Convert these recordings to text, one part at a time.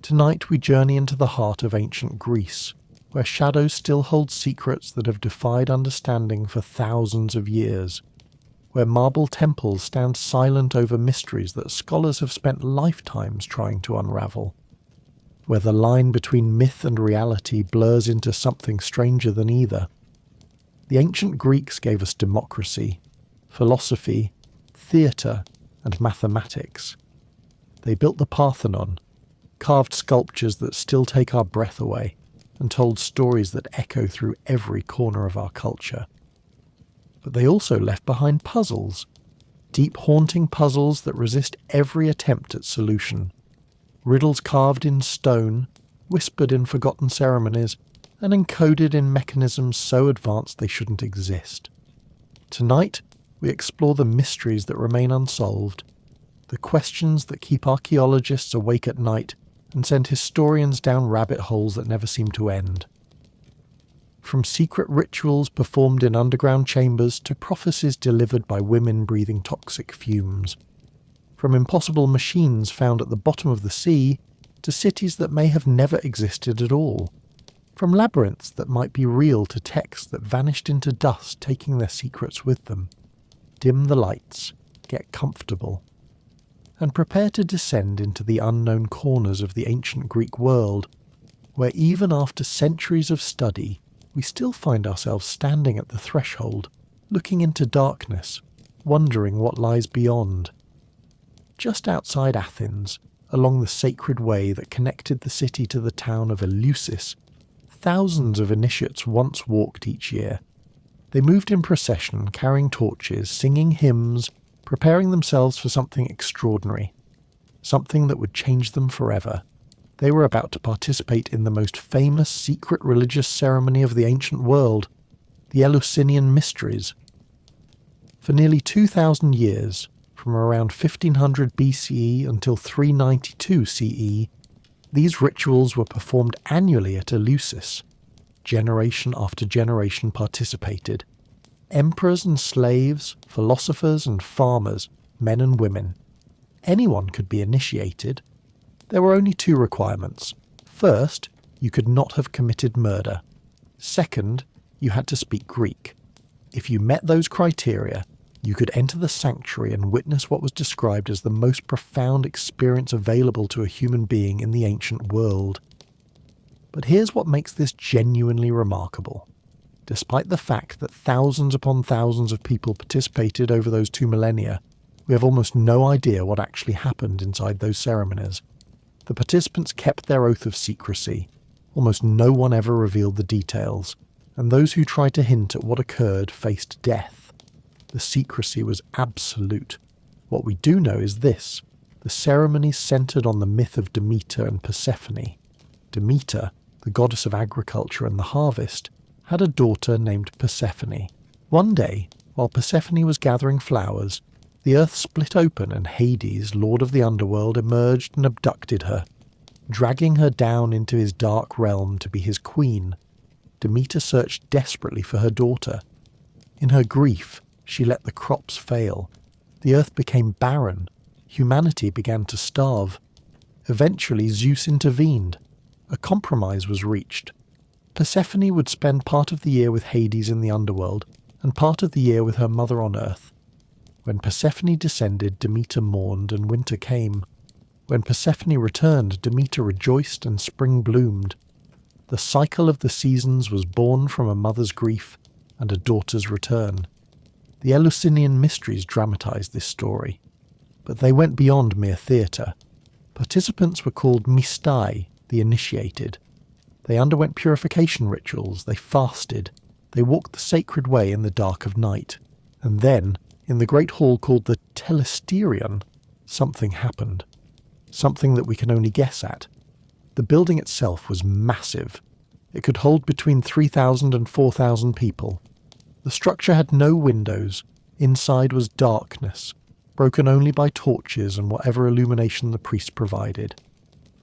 Tonight we journey into the heart of ancient Greece, where shadows still hold secrets that have defied understanding for thousands of years, where marble temples stand silent over mysteries that scholars have spent lifetimes trying to unravel, where the line between myth and reality blurs into something stranger than either. The ancient Greeks gave us democracy, philosophy, theatre, and mathematics. They built the Parthenon, carved sculptures that still take our breath away, and told stories that echo through every corner of our culture. But they also left behind puzzles, deep haunting puzzles that resist every attempt at solution. Riddles carved in stone, whispered in forgotten ceremonies, and encoded in mechanisms so advanced they shouldn't exist. Tonight, we explore the mysteries that remain unsolved, the questions that keep archaeologists awake at night and send historians down rabbit holes that never seem to end. From secret rituals performed in underground chambers to prophecies delivered by women breathing toxic fumes. From impossible machines found at the bottom of the sea to cities that may have never existed at all. From labyrinths that might be real to texts that vanished into dust, taking their secrets with them. Dim the lights, get comfortable, and prepare to descend into the unknown corners of the ancient Greek world, where even after centuries of study, we still find ourselves standing at the threshold, looking into darkness, wondering what lies beyond. Just outside Athens, along the sacred way that connected the city to the town of Eleusis, thousands of initiates once walked each year. They moved in procession, carrying torches, singing hymns, preparing themselves for something extraordinary, something that would change them forever. They were about to participate in the most famous secret religious ceremony of the ancient world, the Eleusinian Mysteries. For nearly 2,000 years, from around 1500 BCE until 392 CE, these rituals were performed annually at Eleusis. Generation after generation participated. Emperors and slaves, philosophers and farmers, men and women. Anyone could be initiated. There were only two requirements. First, you could not have committed murder. Second, you had to speak Greek. If you met those criteria, you could enter the sanctuary and witness what was described as the most profound experience available to a human being in the ancient world. But here's what makes this genuinely remarkable. Despite the fact that thousands upon thousands of people participated over those 2 millennia, we have almost no idea what actually happened inside those ceremonies. The participants kept their oath of secrecy. Almost no one ever revealed the details, and those who tried to hint at what occurred faced death. The secrecy was absolute. What we do know is this: the ceremonies centered on the myth of Demeter and Persephone. Demeter, the goddess of agriculture and the harvest, had a daughter named Persephone. One day, while Persephone was gathering flowers, the earth split open and Hades, lord of the underworld, emerged and abducted her, dragging her down into his dark realm to be his queen. Demeter searched desperately for her daughter. In her grief, she let the crops fail. The earth became barren. Humanity began to starve. Eventually, Zeus intervened. A compromise was reached. Persephone would spend part of the year with Hades in the underworld, and part of the year with her mother on earth. When Persephone descended, Demeter mourned, and winter came. When Persephone returned, Demeter rejoiced and spring bloomed. The cycle of the seasons was born from a mother's grief and a daughter's return. The Eleusinian Mysteries dramatized this story. But they went beyond mere theatre. Participants were called mystai, the initiated. They underwent purification rituals, they fasted, they walked the sacred way in the dark of night. And then, in the great hall called the Telesterion, something happened. Something that we can only guess at. The building itself was massive. It could hold between 3,000 and 4,000 people. The structure had no windows. Inside was darkness, broken only by torches and whatever illumination the priest provided.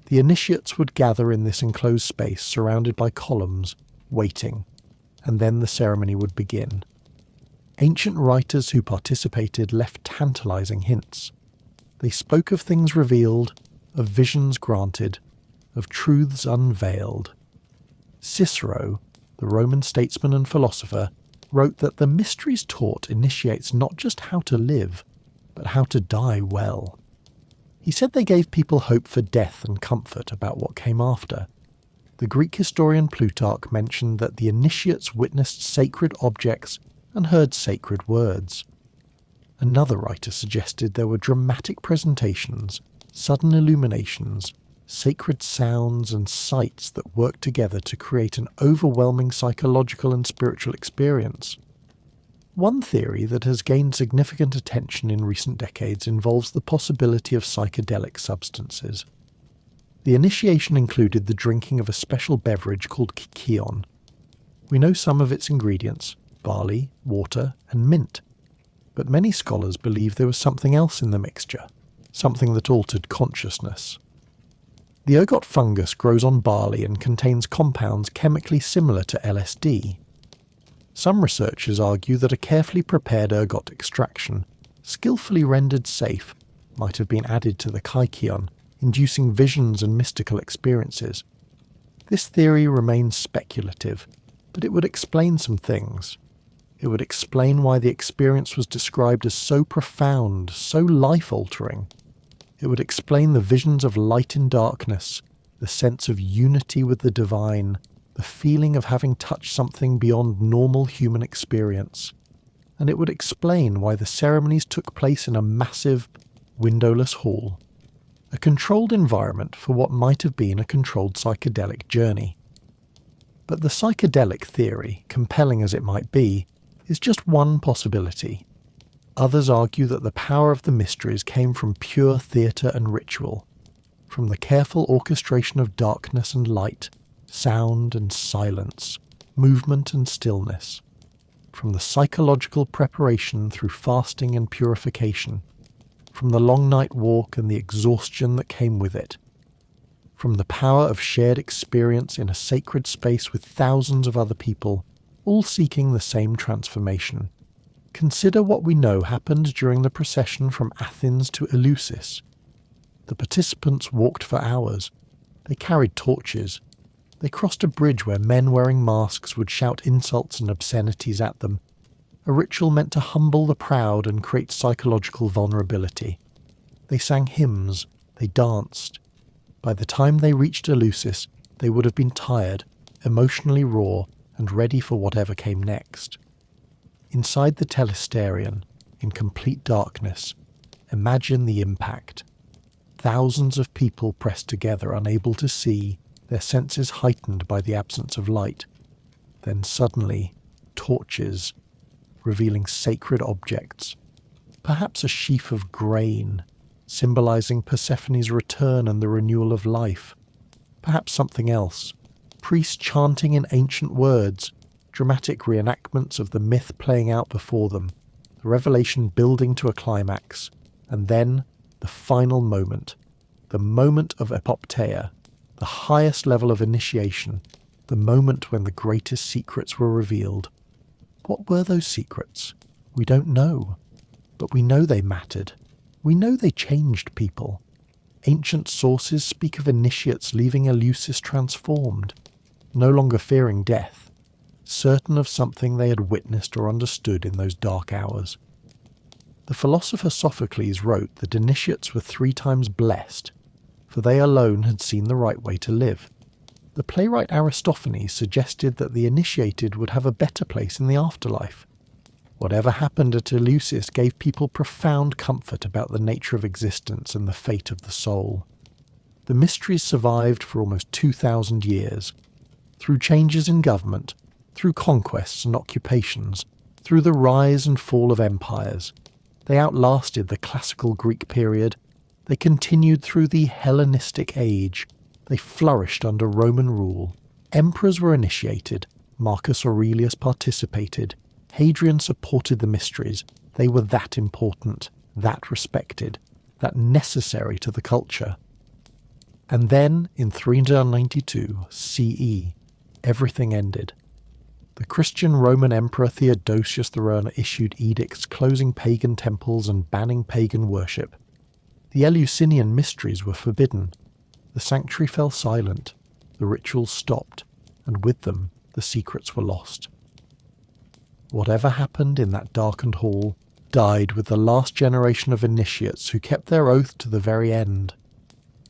The initiates would gather in this enclosed space surrounded by columns, waiting, and then the ceremony would begin. Ancient writers who participated left tantalizing hints. They spoke of things revealed, of visions granted, of truths unveiled. Cicero, the Roman statesman and philosopher, wrote that the mysteries taught initiates not just how to live, but how to die well. He said they gave people hope for death and comfort about what came after. The Greek historian Plutarch mentioned that the initiates witnessed sacred objects and heard sacred words. Another writer suggested there were dramatic presentations, sudden illuminations, sacred sounds and sights that worked together to create an overwhelming psychological and spiritual experience. One theory that has gained significant attention in recent decades involves the possibility of psychedelic substances. The initiation included the drinking of a special beverage called kykeon. We know some of its ingredients: barley, water, and mint. But many scholars believe there was something else in the mixture, something that altered consciousness. The ergot fungus grows on barley and contains compounds chemically similar to LSD. Some researchers argue that a carefully prepared ergot extraction, skillfully rendered safe, might have been added to the kykeon, inducing visions and mystical experiences. This theory remains speculative, but it would explain some things. It would explain why the experience was described as so profound, so life-altering. It would explain the visions of light in darkness, the sense of unity with the divine, the feeling of having touched something beyond normal human experience. And it would explain why the ceremonies took place in a massive, windowless hall. A controlled environment for what might have been a controlled psychedelic journey. But the psychedelic theory, compelling as it might be, is just one possibility. Others argue that the power of the mysteries came from pure theatre and ritual, from the careful orchestration of darkness and light, sound and silence, movement and stillness, from the psychological preparation through fasting and purification, from the long night walk and the exhaustion that came with it, from the power of shared experience in a sacred space with thousands of other people, all seeking the same transformation. Consider what we know happened during the procession from Athens to Eleusis. The participants walked for hours. They carried torches. They crossed a bridge where men wearing masks would shout insults and obscenities at them. A ritual meant to humble the proud and create psychological vulnerability. They sang hymns. They danced. By the time they reached Eleusis, they would have been tired, emotionally raw, and ready for whatever came next. Inside the telesterion, in complete darkness, imagine the impact. Thousands of people pressed together, unable to see, their senses heightened by the absence of light. Then suddenly, torches, revealing sacred objects. Perhaps a sheaf of grain, symbolizing Persephone's return and the renewal of life. Perhaps something else. Priests chanting in ancient words, dramatic reenactments of the myth playing out before them, the revelation building to a climax, and then the final moment, the moment of epopteia, the highest level of initiation, the moment when the greatest secrets were revealed. What were those secrets? We don't know, but we know they mattered. We know they changed people. Ancient sources speak of initiates leaving Eleusis transformed, no longer fearing death, certain of something they had witnessed or understood in those dark hours. The philosopher Sophocles wrote that initiates were 3 times blessed, for they alone had seen the right way to live. The playwright Aristophanes suggested that the initiated would have a better place in the afterlife. Whatever happened at Eleusis gave people profound comfort about the nature of existence and the fate of the soul. The mysteries survived for almost 2,000 years, through changes in government, through conquests and occupations, through the rise and fall of empires. They outlasted the classical Greek period. They continued through the Hellenistic age. They flourished under Roman rule. Emperors were initiated. Marcus Aurelius participated. Hadrian supported the mysteries. They were that important, that respected, that necessary to the culture. And then, in 392 CE, everything ended. The Christian Roman Emperor Theodosius the Learner issued edicts closing pagan temples and banning pagan worship. The Eleusinian Mysteries were forbidden. the sanctuary fell silent, the rituals stopped, and with them the secrets were lost. Whatever happened in that darkened hall died with the last generation of initiates who kept their oath to the very end.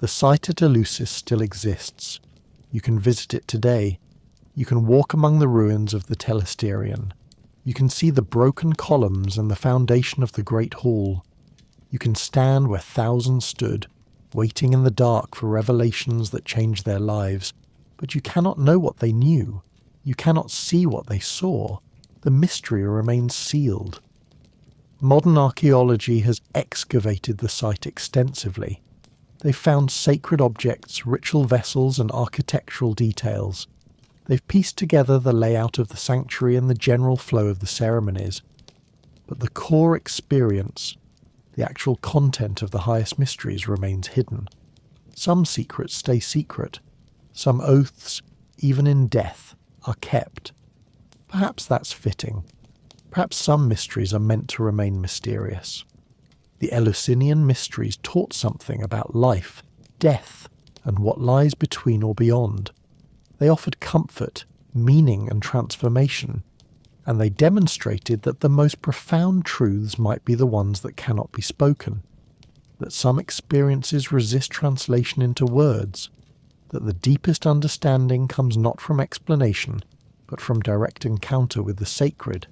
The site at Eleusis still exists. You can visit it today. You can walk among the ruins of the Telesterion. You can see the broken columns and the foundation of the great hall. You can stand where thousands stood, waiting in the dark for revelations that changed their lives, but you cannot know what they knew. You cannot see what they saw. The mystery remains sealed. Modern archaeology has excavated the site extensively. They've found sacred objects, ritual vessels, and architectural details. They've pieced together the layout of the sanctuary and the general flow of the ceremonies. But the core experience, the actual content of the highest mysteries, remains hidden. Some secrets stay secret. Some oaths, even in death, are kept. Perhaps that's fitting. Perhaps some mysteries are meant to remain mysterious. The Eleusinian Mysteries taught something about life, death, and what lies between or beyond. They offered comfort, meaning, and transformation, and they demonstrated that the most profound truths might be the ones that cannot be spoken, that some experiences resist translation into words, that the deepest understanding comes not from explanation, but from direct encounter with the sacred.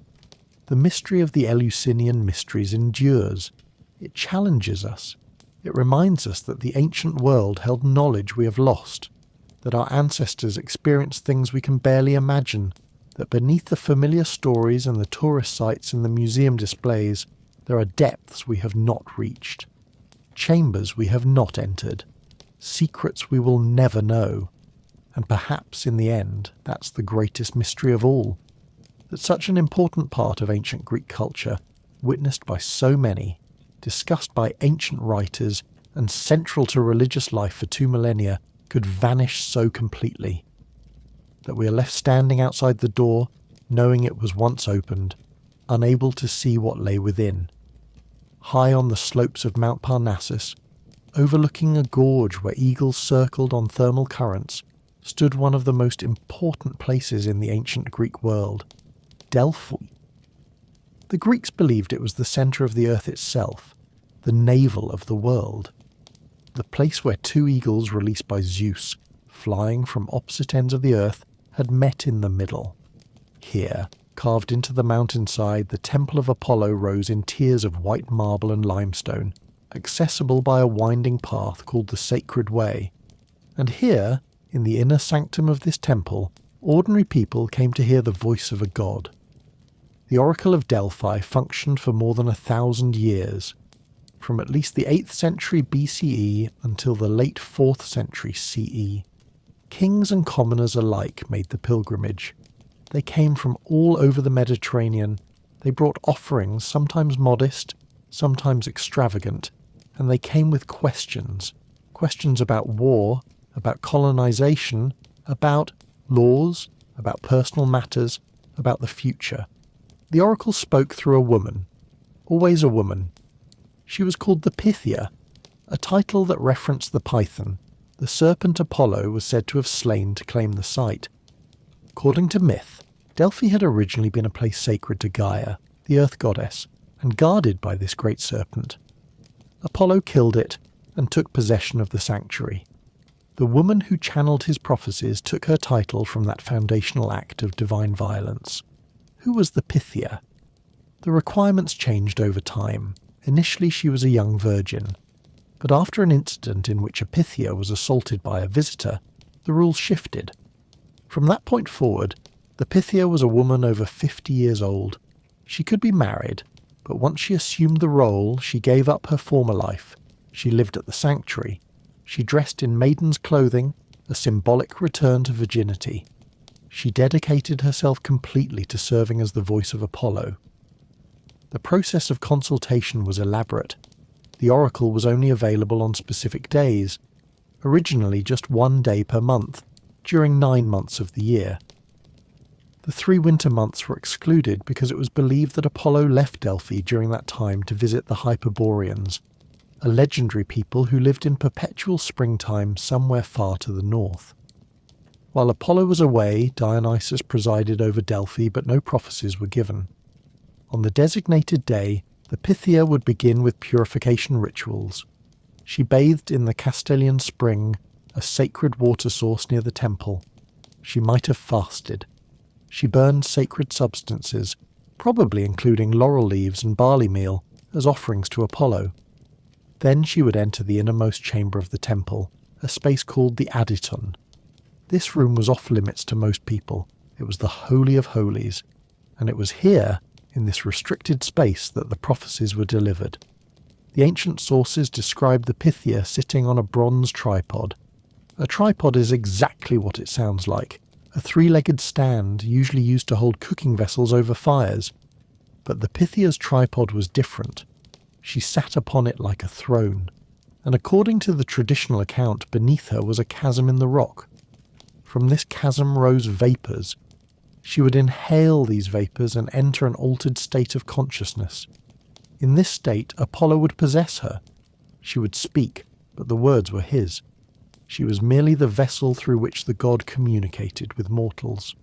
The mystery of the Eleusinian Mysteries endures. It challenges us. It reminds us that the ancient world held knowledge we have lost, that our ancestors experienced things we can barely imagine, that beneath the familiar stories and the tourist sites and the museum displays, there are depths we have not reached, chambers we have not entered, secrets we will never know. And perhaps, in the end, that's the greatest mystery of all, that such an important part of ancient Greek culture, witnessed by so many, discussed by ancient writers, and central to religious life for 2 millennia, could vanish so completely. That we are left standing outside the door, knowing it was once opened, unable to see what lay within. High on the slopes of Mount Parnassus, overlooking a gorge where eagles circled on thermal currents, stood one of the most important places in the ancient Greek world, Delphi. The Greeks believed it was the centre of the earth itself, the navel of the world, the place where 2 eagles released by Zeus, flying from opposite ends of the earth, had met in the middle. Here, carved into the mountainside, the temple of Apollo rose in tiers of white marble and limestone, accessible by a winding path called the Sacred Way. And here, in the inner sanctum of this temple, ordinary people came to hear the voice of a god. The Oracle of Delphi functioned for more than 1,000 years, from at least the 8th century BCE until the late 4th century CE. Kings and commoners alike made the pilgrimage. They came from all over the Mediterranean. They brought offerings, sometimes modest, sometimes extravagant, and they came with questions. Questions about war, about colonization, about laws, about personal matters, about the future. The oracle spoke through a woman, always a woman. She was called the Pythia, a title that referenced the python, the serpent Apollo was said to have slain to claim the site. According to myth, Delphi had originally been a place sacred to Gaia, the earth goddess, and guarded by this great serpent. Apollo killed it and took possession of the sanctuary. The woman who channeled his prophecies took her title from that foundational act of divine violence. Who was the Pythia? The requirements changed over time. Initially she was a young virgin, but after an incident in which a Pythia was assaulted by a visitor, the rules shifted. From that point forward, the Pythia was a woman over 50 years old. She could be married, but once she assumed the role, she gave up her former life. She lived at the sanctuary. She dressed in maiden's clothing, a symbolic return to virginity. She dedicated herself completely to serving as the voice of Apollo. The process of consultation was elaborate. The oracle was only available on specific days, originally just 1 day per month, during 9 months of the year. The 3 winter months were excluded because it was believed that Apollo left Delphi during that time to visit the Hyperboreans, a legendary people who lived in perpetual springtime somewhere far to the north. While Apollo was away, Dionysus presided over Delphi, but no prophecies were given. On the designated day, the Pythia would begin with purification rituals. She bathed in the Castalian spring, a sacred water source near the temple. She might have fasted. She burned sacred substances, probably including laurel leaves and barley meal, as offerings to Apollo. Then she would enter the innermost chamber of the temple, a space called the Aditon. This room was off limits to most people. It was the Holy of Holies, and it was here, in this restricted space, that the prophecies were delivered. The ancient sources describe the Pythia sitting on a bronze tripod. A tripod is exactly what it sounds like, a three-legged stand usually used to hold cooking vessels over fires. But the Pythia's tripod was different. She sat upon it like a throne, and according to the traditional account, beneath her was a chasm in the rock. From this chasm rose vapours. She would inhale these vapours and enter an altered state of consciousness. In this state, Apollo would possess her. She would speak, but the words were his. She was merely the vessel through which the god communicated with mortals.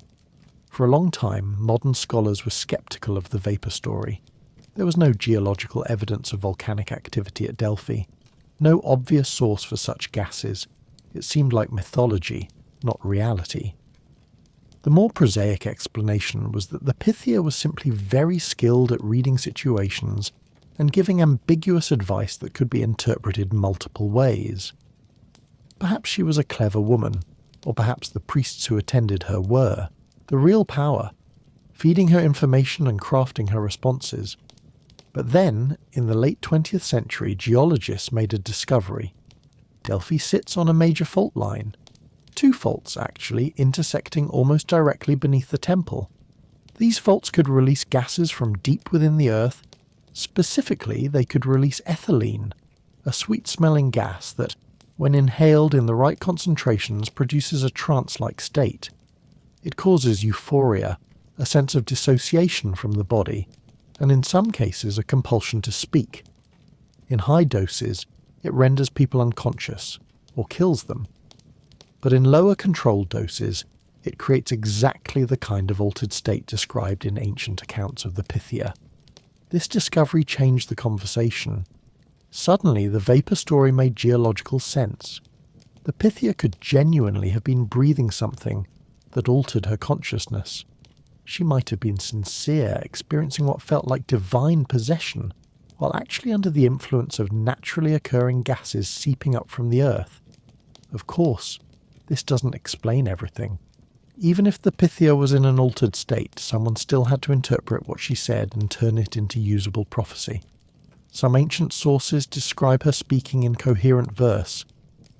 For a long time, modern scholars were sceptical of the vapour story. There was no geological evidence of volcanic activity at Delphi, no obvious source for such gases. It seemed like mythology, not reality. The more prosaic explanation was that the Pythia was simply very skilled at reading situations and giving ambiguous advice that could be interpreted multiple ways. Perhaps she was a clever woman, or perhaps the priests who attended her were. The real power, feeding her information and crafting her responses. But then, in the late 20th century, geologists made a discovery. Delphi sits on a major fault line. Two faults, actually, intersecting almost directly beneath the temple. These faults could release gases from deep within the earth. Specifically, they could release ethylene, a sweet-smelling gas that, when inhaled in the right concentrations, produces a trance-like state. It causes euphoria, a sense of dissociation from the body, and in some cases a compulsion to speak. In high doses, it renders people unconscious, or kills them. But in lower controlled doses, it creates exactly the kind of altered state described in ancient accounts of the Pythia. This discovery changed the conversation. Suddenly, the vapour story made geological sense. The Pythia could genuinely have been breathing something that altered her consciousness. She might have been sincere, experiencing what felt like divine possession, while actually under the influence of naturally occurring gases seeping up from the earth. Of course, this doesn't explain everything. Even if the Pythia was in an altered state, someone still had to interpret what she said and turn it into usable prophecy. Some ancient sources describe her speaking in coherent verse,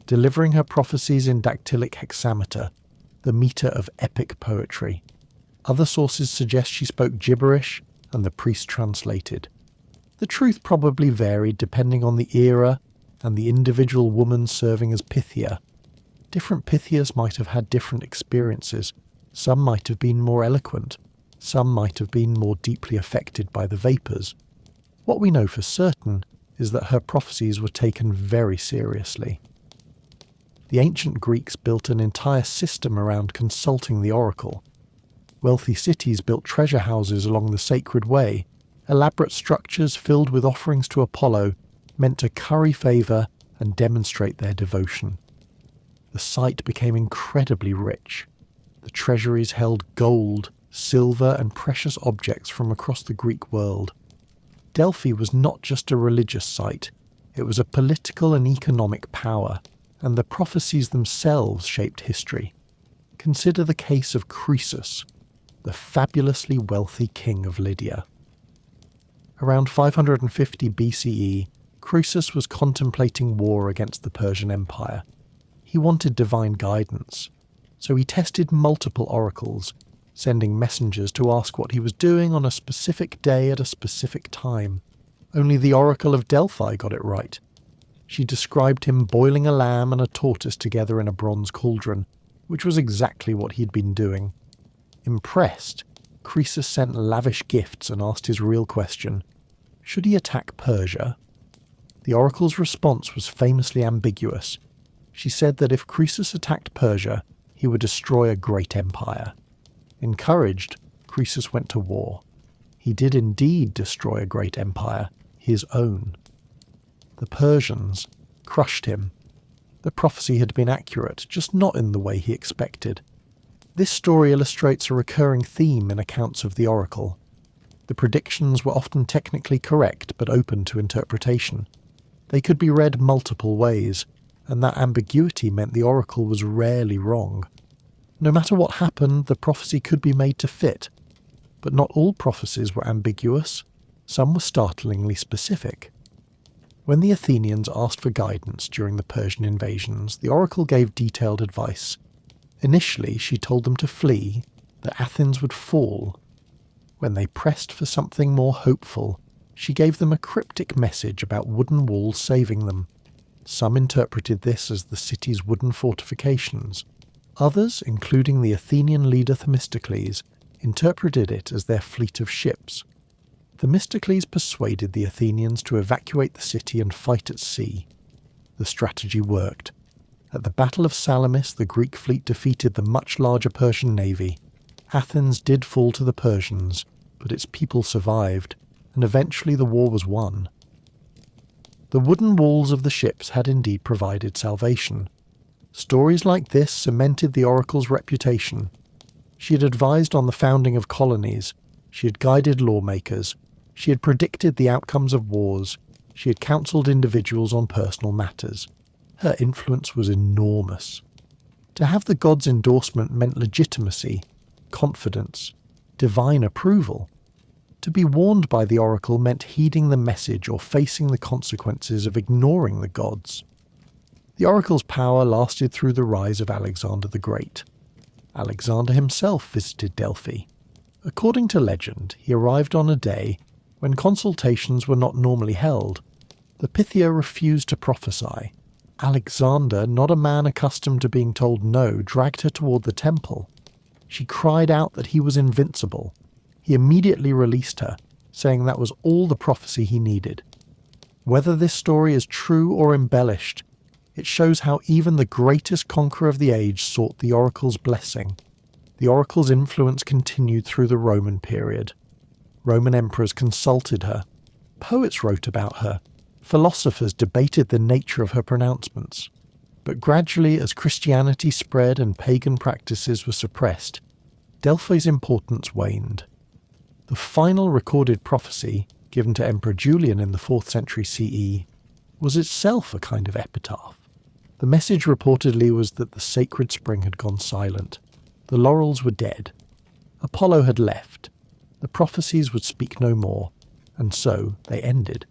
delivering her prophecies in dactylic hexameter, the meter of epic poetry. Other sources suggest she spoke gibberish, and the priest translated. The truth probably varied depending on the era and the individual woman serving as Pythia. Different Pythias might have had different experiences. Some might have been more eloquent. Some might have been more deeply affected by the vapours. What we know for certain is that her prophecies were taken very seriously. The ancient Greeks built an entire system around consulting the oracle. Wealthy cities built treasure houses along the sacred way, elaborate structures filled with offerings to Apollo, meant to curry favour and demonstrate their devotion. The site became incredibly rich. The treasuries held gold, silver and precious objects from across the Greek world. Delphi was not just a religious site, it was a political and economic power, and the prophecies themselves shaped history. Consider the case of Croesus, the fabulously wealthy king of Lydia. Around 550 BCE, Croesus was contemplating war against the Persian Empire. He wanted divine guidance, so he tested multiple oracles, sending messengers to ask what he was doing on a specific day at a specific time. Only the oracle of Delphi got it right. She described him boiling a lamb and a tortoise together in a bronze cauldron, which was exactly what he'd been doing. Impressed, Croesus sent lavish gifts and asked his real question: should he attack Persia? The oracle's response was famously ambiguous. She said that if Croesus attacked Persia, he would destroy a great empire. Encouraged, Croesus went to war. He did indeed destroy a great empire, his own. The Persians crushed him. The prophecy had been accurate, just not in the way he expected. This story illustrates a recurring theme in accounts of the oracle. The predictions were often technically correct but open to interpretation. They could be read multiple ways, and that ambiguity meant the oracle was rarely wrong. No matter what happened, the prophecy could be made to fit. But not all prophecies were ambiguous. Some were startlingly specific. When the Athenians asked for guidance during the Persian invasions, the oracle gave detailed advice. Initially, she told them to flee, that Athens would fall. When they pressed for something more hopeful, she gave them a cryptic message about wooden walls saving them. Some interpreted this as the city's wooden fortifications. Others, including the Athenian leader Themistocles, interpreted it as their fleet of ships. Themistocles persuaded the Athenians to evacuate the city and fight at sea. The strategy worked. At the Battle of Salamis, the Greek fleet defeated the much larger Persian navy. Athens did fall to the Persians, but its people survived, and eventually the war was won. The wooden walls of the ships had indeed provided salvation. Stories like this cemented the oracle's reputation. She had advised on the founding of colonies, she had guided lawmakers, she had predicted the outcomes of wars, she had counselled individuals on personal matters. Her influence was enormous. To have the gods' endorsement meant legitimacy, confidence, divine approval. To be warned by the oracle meant heeding the message or facing the consequences of ignoring the gods. The oracle's power lasted through the rise of Alexander the Great. Alexander himself visited Delphi. According to legend, he arrived on a day when consultations were not normally held. The Pythia refused to prophesy. Alexander, not a man accustomed to being told no, dragged her toward the temple. She cried out that he was invincible. He immediately released her, saying that was all the prophecy he needed. Whether this story is true or embellished, it shows how even the greatest conqueror of the age sought the oracle's blessing. The oracle's influence continued through the Roman period. Roman emperors consulted her. Poets wrote about her. Philosophers debated the nature of her pronouncements. But gradually, as Christianity spread and pagan practices were suppressed, Delphi's importance waned. The final recorded prophecy, given to Emperor Julian in the 4th century CE, was itself a kind of epitaph. The message reportedly was that the sacred spring had gone silent. The laurels were dead. Apollo had left. The prophecies would speak no more, and so they ended.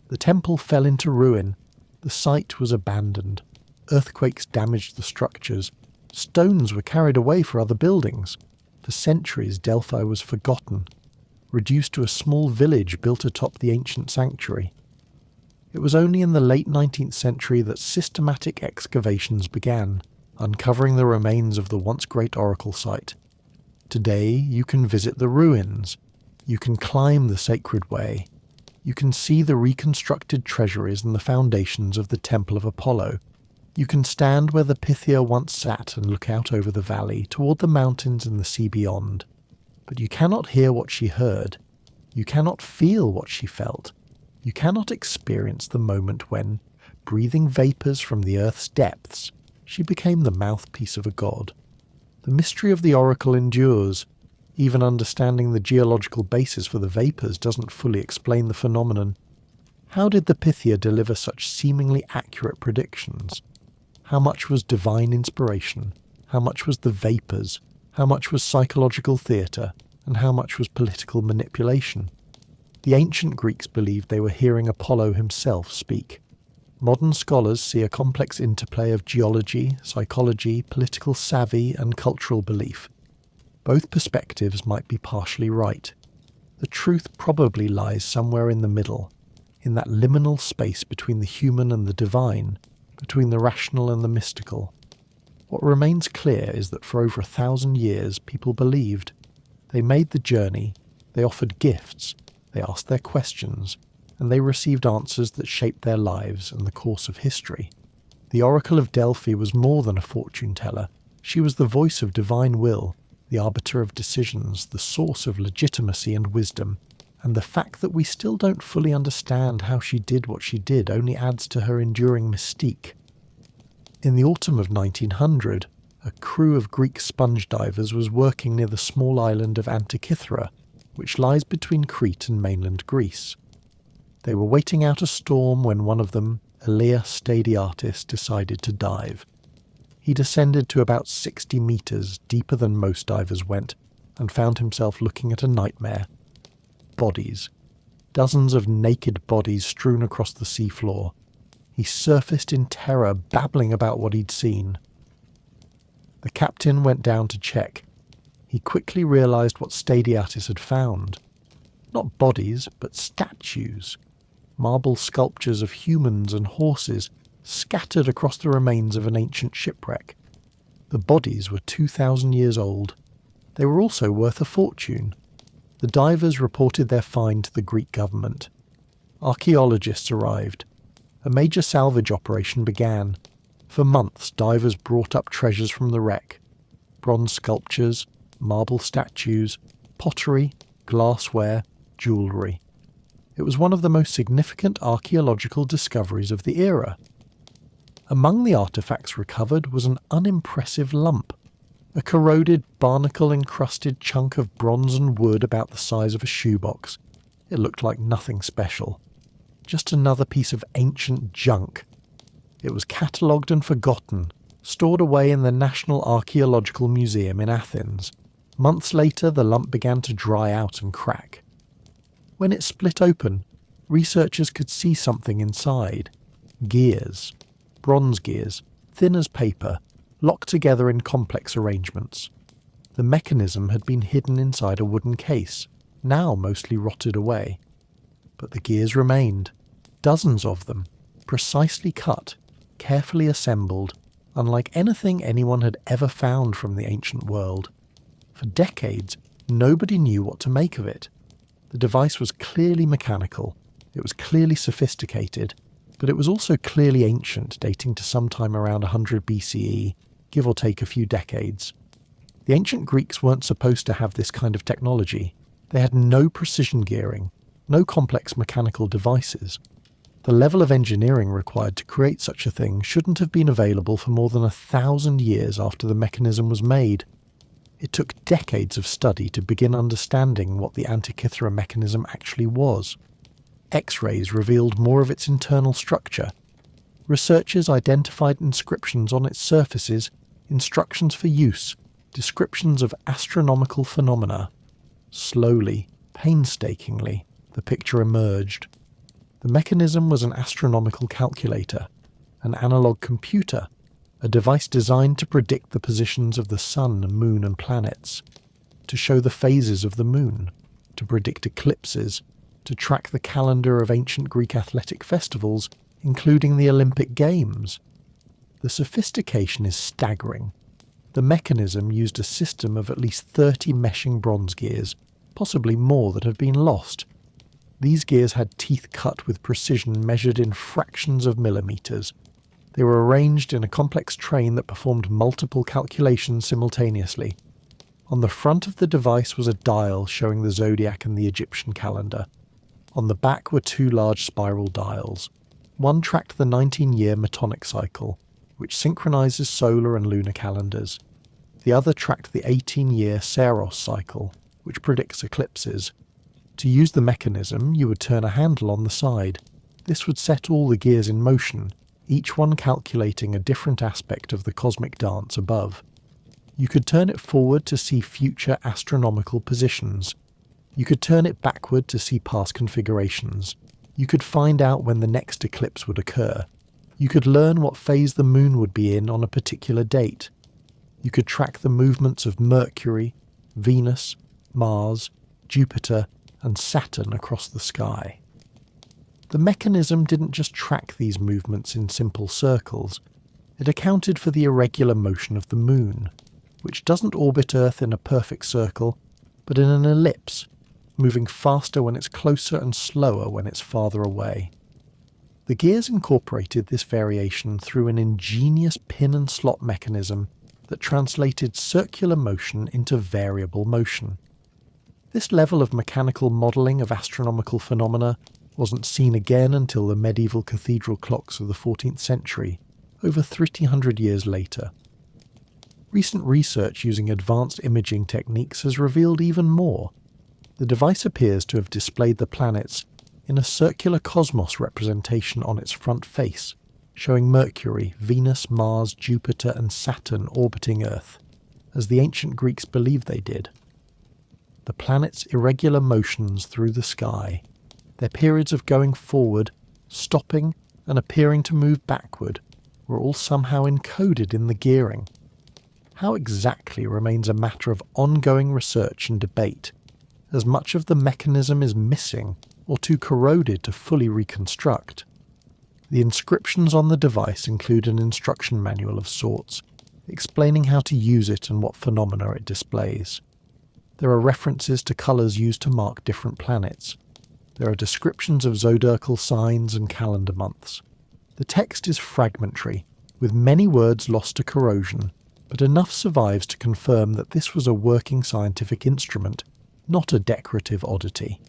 The temple fell into ruin. The site was abandoned. Earthquakes damaged the structures. Stones were carried away for other buildings. For centuries, Delphi was forgotten, reduced to a small village built atop the ancient sanctuary. It was only in the late 19th century that systematic excavations began, uncovering the remains of the once great oracle site. Today, you can visit the ruins. You can climb the sacred way. You can see the reconstructed treasuries and the foundations of the Temple of Apollo. You can stand where the Pythia once sat and look out over the valley toward the mountains and the sea beyond. But you cannot hear what she heard. You cannot feel what she felt. You cannot experience the moment when, breathing vapours from the earth's depths, she became the mouthpiece of a god. The mystery of the oracle endures. Even understanding the geological basis for the vapours doesn't fully explain the phenomenon. How did the Pythia deliver such seemingly accurate predictions? How much was divine inspiration? How much was the vapours? How much was psychological theatre? And how much was political manipulation? The ancient Greeks believed they were hearing Apollo himself speak. Modern scholars see a complex interplay of geology, psychology, political savvy, and cultural belief. Both perspectives might be partially right. The truth probably lies somewhere in the middle, in that liminal space between the human and the divine, between the rational and the mystical. What remains clear is that for over 1,000 years people believed. They made the journey, they offered gifts, they asked their questions, and they received answers that shaped their lives and the course of history. The Oracle of Delphi was more than a fortune teller. She was the voice of divine will, the arbiter of decisions, the source of legitimacy and wisdom, and the fact that we still don't fully understand how she did what she did only adds to her enduring mystique. In the autumn of 1900, a crew of Greek sponge divers was working near the small island of Antikythera, which lies between Crete and mainland Greece. They were waiting out a storm when one of them, Eleusinian, decided to dive. He descended to about 60 metres, deeper than most divers went, and found himself looking at a nightmare. Bodies. Dozens of naked bodies strewn across the seafloor. He surfaced in terror, babbling about what he'd seen. The captain went down to check. He quickly realised what Stadiatis had found. Not bodies, but statues. Marble sculptures of humans and horses scattered across the remains of an ancient shipwreck. The bodies were 2,000 years old. They were also worth a fortune. The divers reported their find to the Greek government. Archaeologists arrived. A major salvage operation began. For months, divers brought up treasures from the wreck. Bronze sculptures, marble statues, pottery, glassware, jewellery. It was one of the most significant archaeological discoveries of the era. Among the artefacts recovered was an unimpressive lump, a corroded, barnacle-encrusted chunk of bronze and wood about the size of a shoebox. It looked like nothing special. Just another piece of ancient junk. It was catalogued and forgotten, stored away in the National Archaeological Museum in Athens. Months later, the lump began to dry out and crack. When it split open, researchers could see something inside. Gears. Bronze gears, thin as paper, locked together in complex arrangements. The mechanism had been hidden inside a wooden case, now mostly rotted away. But the gears remained. Dozens of them, precisely cut, carefully assembled, unlike anything anyone had ever found from the ancient world. For decades, nobody knew what to make of it. The device was clearly mechanical, it was clearly sophisticated, but it was also clearly ancient, dating to sometime around 100 BCE, give or take a few decades. The ancient Greeks weren't supposed to have this kind of technology. They had no precision gearing, no complex mechanical devices. The level of engineering required to create such a thing shouldn't have been available for more than 1,000 years after the mechanism was made. It took decades of study to begin understanding what the Antikythera Mechanism actually was. X-rays revealed more of its internal structure. Researchers identified inscriptions on its surfaces, instructions for use, descriptions of astronomical phenomena. Slowly, painstakingly, the picture emerged. The mechanism was an astronomical calculator, an analog computer, a device designed to predict the positions of the sun, moon and planets, to show the phases of the moon, to predict eclipses, to track the calendar of ancient Greek athletic festivals, including the Olympic Games. The sophistication is staggering. The mechanism used a system of at least 30 meshing bronze gears, possibly more that have been lost. These gears had teeth cut with precision measured in fractions of millimeters. They were arranged in a complex train that performed multiple calculations simultaneously. On the front of the device was a dial showing the zodiac and the Egyptian calendar. On the back were two large spiral dials. One tracked the 19-year Metonic cycle, which synchronizes solar and lunar calendars. The other tracked the 18-year Saros cycle, which predicts eclipses. To use the mechanism, you would turn a handle on the side. This would set all the gears in motion, each one calculating a different aspect of the cosmic dance above. You could turn it forward to see future astronomical positions. You could turn it backward to see past configurations. You could find out when the next eclipse would occur. You could learn what phase the moon would be in on a particular date. You could track the movements of Mercury, Venus, Mars, Jupiter, and Saturn across the sky. The mechanism didn't just track these movements in simple circles. It accounted for the irregular motion of the moon, which doesn't orbit Earth in a perfect circle, but in an ellipse, moving faster when it's closer and slower when it's farther away. The gears incorporated this variation through an ingenious pin and slot mechanism that translated circular motion into variable motion. This level of mechanical modelling of astronomical phenomena wasn't seen again until the medieval cathedral clocks of the 14th century, over 300 years later. Recent research using advanced imaging techniques has revealed even more. The device appears to have displayed the planets in a circular cosmos representation on its front face, showing Mercury, Venus, Mars, Jupiter and Saturn orbiting Earth, as the ancient Greeks believed they did. The planets' irregular motions through the sky, their periods of going forward, stopping and appearing to move backward, were all somehow encoded in the gearing. How exactly remains a matter of ongoing research and debate, as much of the mechanism is missing or too corroded to fully reconstruct. The inscriptions on the device include an instruction manual of sorts, explaining how to use it and what phenomena it displays. There are references to colours used to mark different planets. There are descriptions of zodiacal signs and calendar months. The text is fragmentary, with many words lost to corrosion, but enough survives to confirm that this was a working scientific instrument, not a decorative oddity.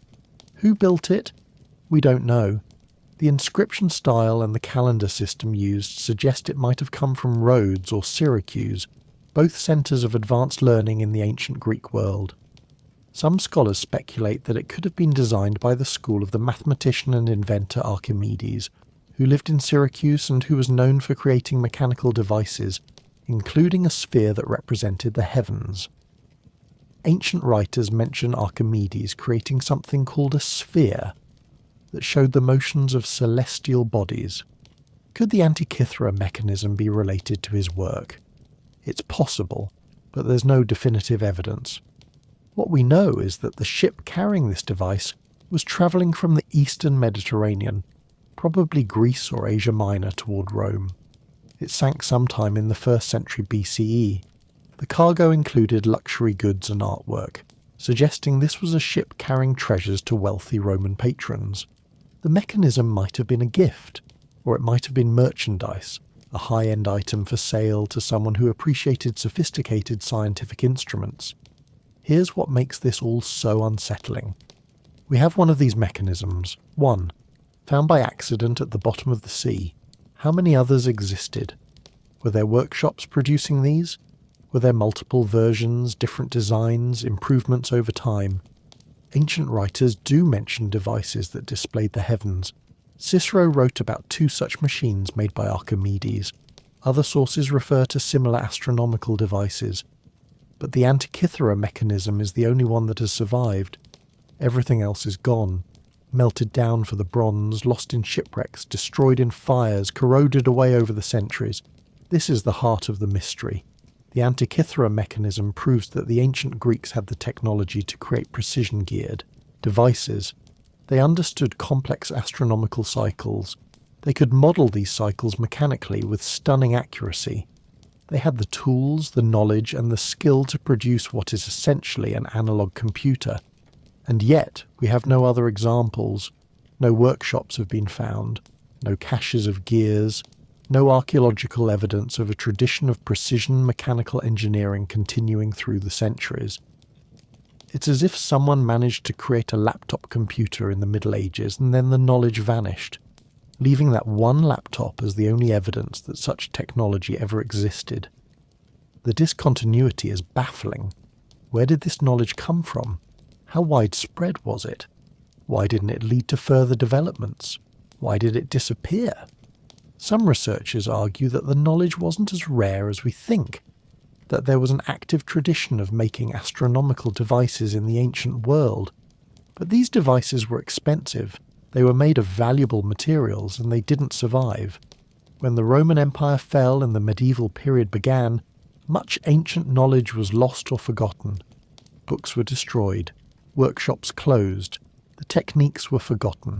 Who built it? We don't know. The inscription style and the calendar system used suggest it might have come from Rhodes or Syracuse, both centres of advanced learning in the ancient Greek world. Some scholars speculate that it could have been designed by the school of the mathematician and inventor Archimedes, who lived in Syracuse and who was known for creating mechanical devices, including a sphere that represented the heavens. Ancient writers mention Archimedes creating something called a sphere that showed the motions of celestial bodies. Could the Antikythera Mechanism be related to his work? It's possible, but there's no definitive evidence. What we know is that the ship carrying this device was travelling from the eastern Mediterranean, probably Greece or Asia Minor, toward Rome. It sank sometime in the 1st century BCE. The cargo included luxury goods and artwork, suggesting this was a ship carrying treasures to wealthy Roman patrons. The mechanism might have been a gift, or it might have been merchandise, a high-end item for sale to someone who appreciated sophisticated scientific instruments. Here's what makes this all so unsettling. We have one of these mechanisms, one, found by accident at the bottom of the sea. How many others existed? Were there workshops producing these? Were there multiple versions, different designs, improvements over time? Ancient writers do mention devices that displayed the heavens. Cicero wrote about 2 such machines made by Archimedes. Other sources refer to similar astronomical devices. But the Antikythera Mechanism is the only one that has survived. Everything else is gone. Melted down for the bronze, lost in shipwrecks, destroyed in fires, corroded away over the centuries. This is the heart of the mystery. The Antikythera Mechanism proves that the ancient Greeks had the technology to create precision-geared devices. They understood complex astronomical cycles. They could model these cycles mechanically with stunning accuracy. They had the tools, the knowledge, and the skill to produce what is essentially an analog computer. And yet, we have no other examples. No workshops have been found, no caches of gears, no archaeological evidence of a tradition of precision mechanical engineering continuing through the centuries. It's as if someone managed to create a laptop computer in the Middle Ages and then the knowledge vanished, leaving that one laptop as the only evidence that such technology ever existed. The discontinuity is baffling. Where did this knowledge come from? How widespread was it? Why didn't it lead to further developments? Why did it disappear? Some researchers argue that the knowledge wasn't as rare as we think, that there was an active tradition of making astronomical devices in the ancient world. But these devices were expensive, they were made of valuable materials, and they didn't survive. When the Roman Empire fell and the medieval period began, much ancient knowledge was lost or forgotten. Books were destroyed, workshops closed, the techniques were forgotten.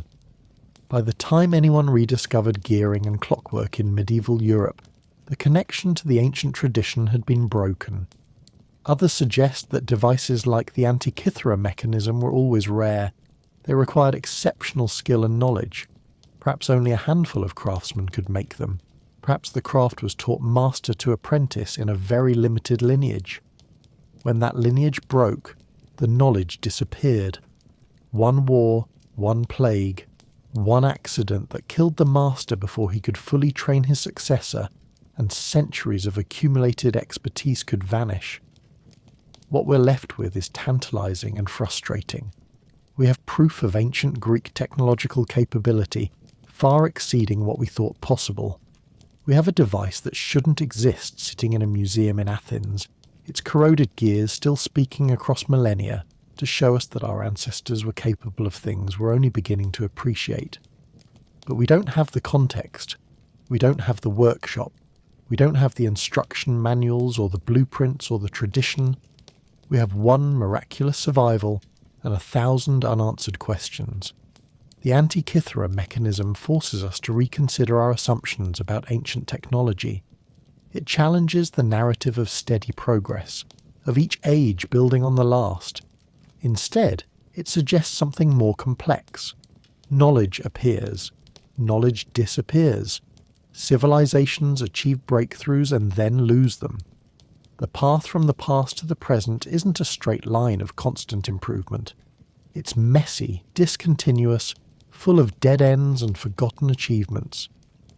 By the time anyone rediscovered gearing and clockwork in medieval Europe, the connection to the ancient tradition had been broken. Others suggest that devices like the Antikythera Mechanism were always rare. They required exceptional skill and knowledge. Perhaps only a handful of craftsmen could make them. Perhaps the craft was taught master to apprentice in a very limited lineage. When that lineage broke, the knowledge disappeared. One war, one plague, one accident that killed the master before he could fully train his successor, and centuries of accumulated expertise could vanish. What we're left with is tantalizing and frustrating. We have proof of ancient Greek technological capability, far exceeding what we thought possible. We have a device that shouldn't exist sitting in a museum in Athens, its corroded gears still speaking across millennia to show us that our ancestors were capable of things we're only beginning to appreciate. But we don't have the context, we don't have the workshop, we don't have the instruction manuals or the blueprints or the tradition. We have one miraculous survival and 1,000 unanswered questions. The Antikythera Mechanism forces us to reconsider our assumptions about ancient technology. It challenges the narrative of steady progress, of each age building on the last. Instead, it suggests something more complex. Knowledge appears. Knowledge disappears. Civilizations achieve breakthroughs and then lose them. The path from the past to the present isn't a straight line of constant improvement. It's messy, discontinuous, full of dead ends and forgotten achievements.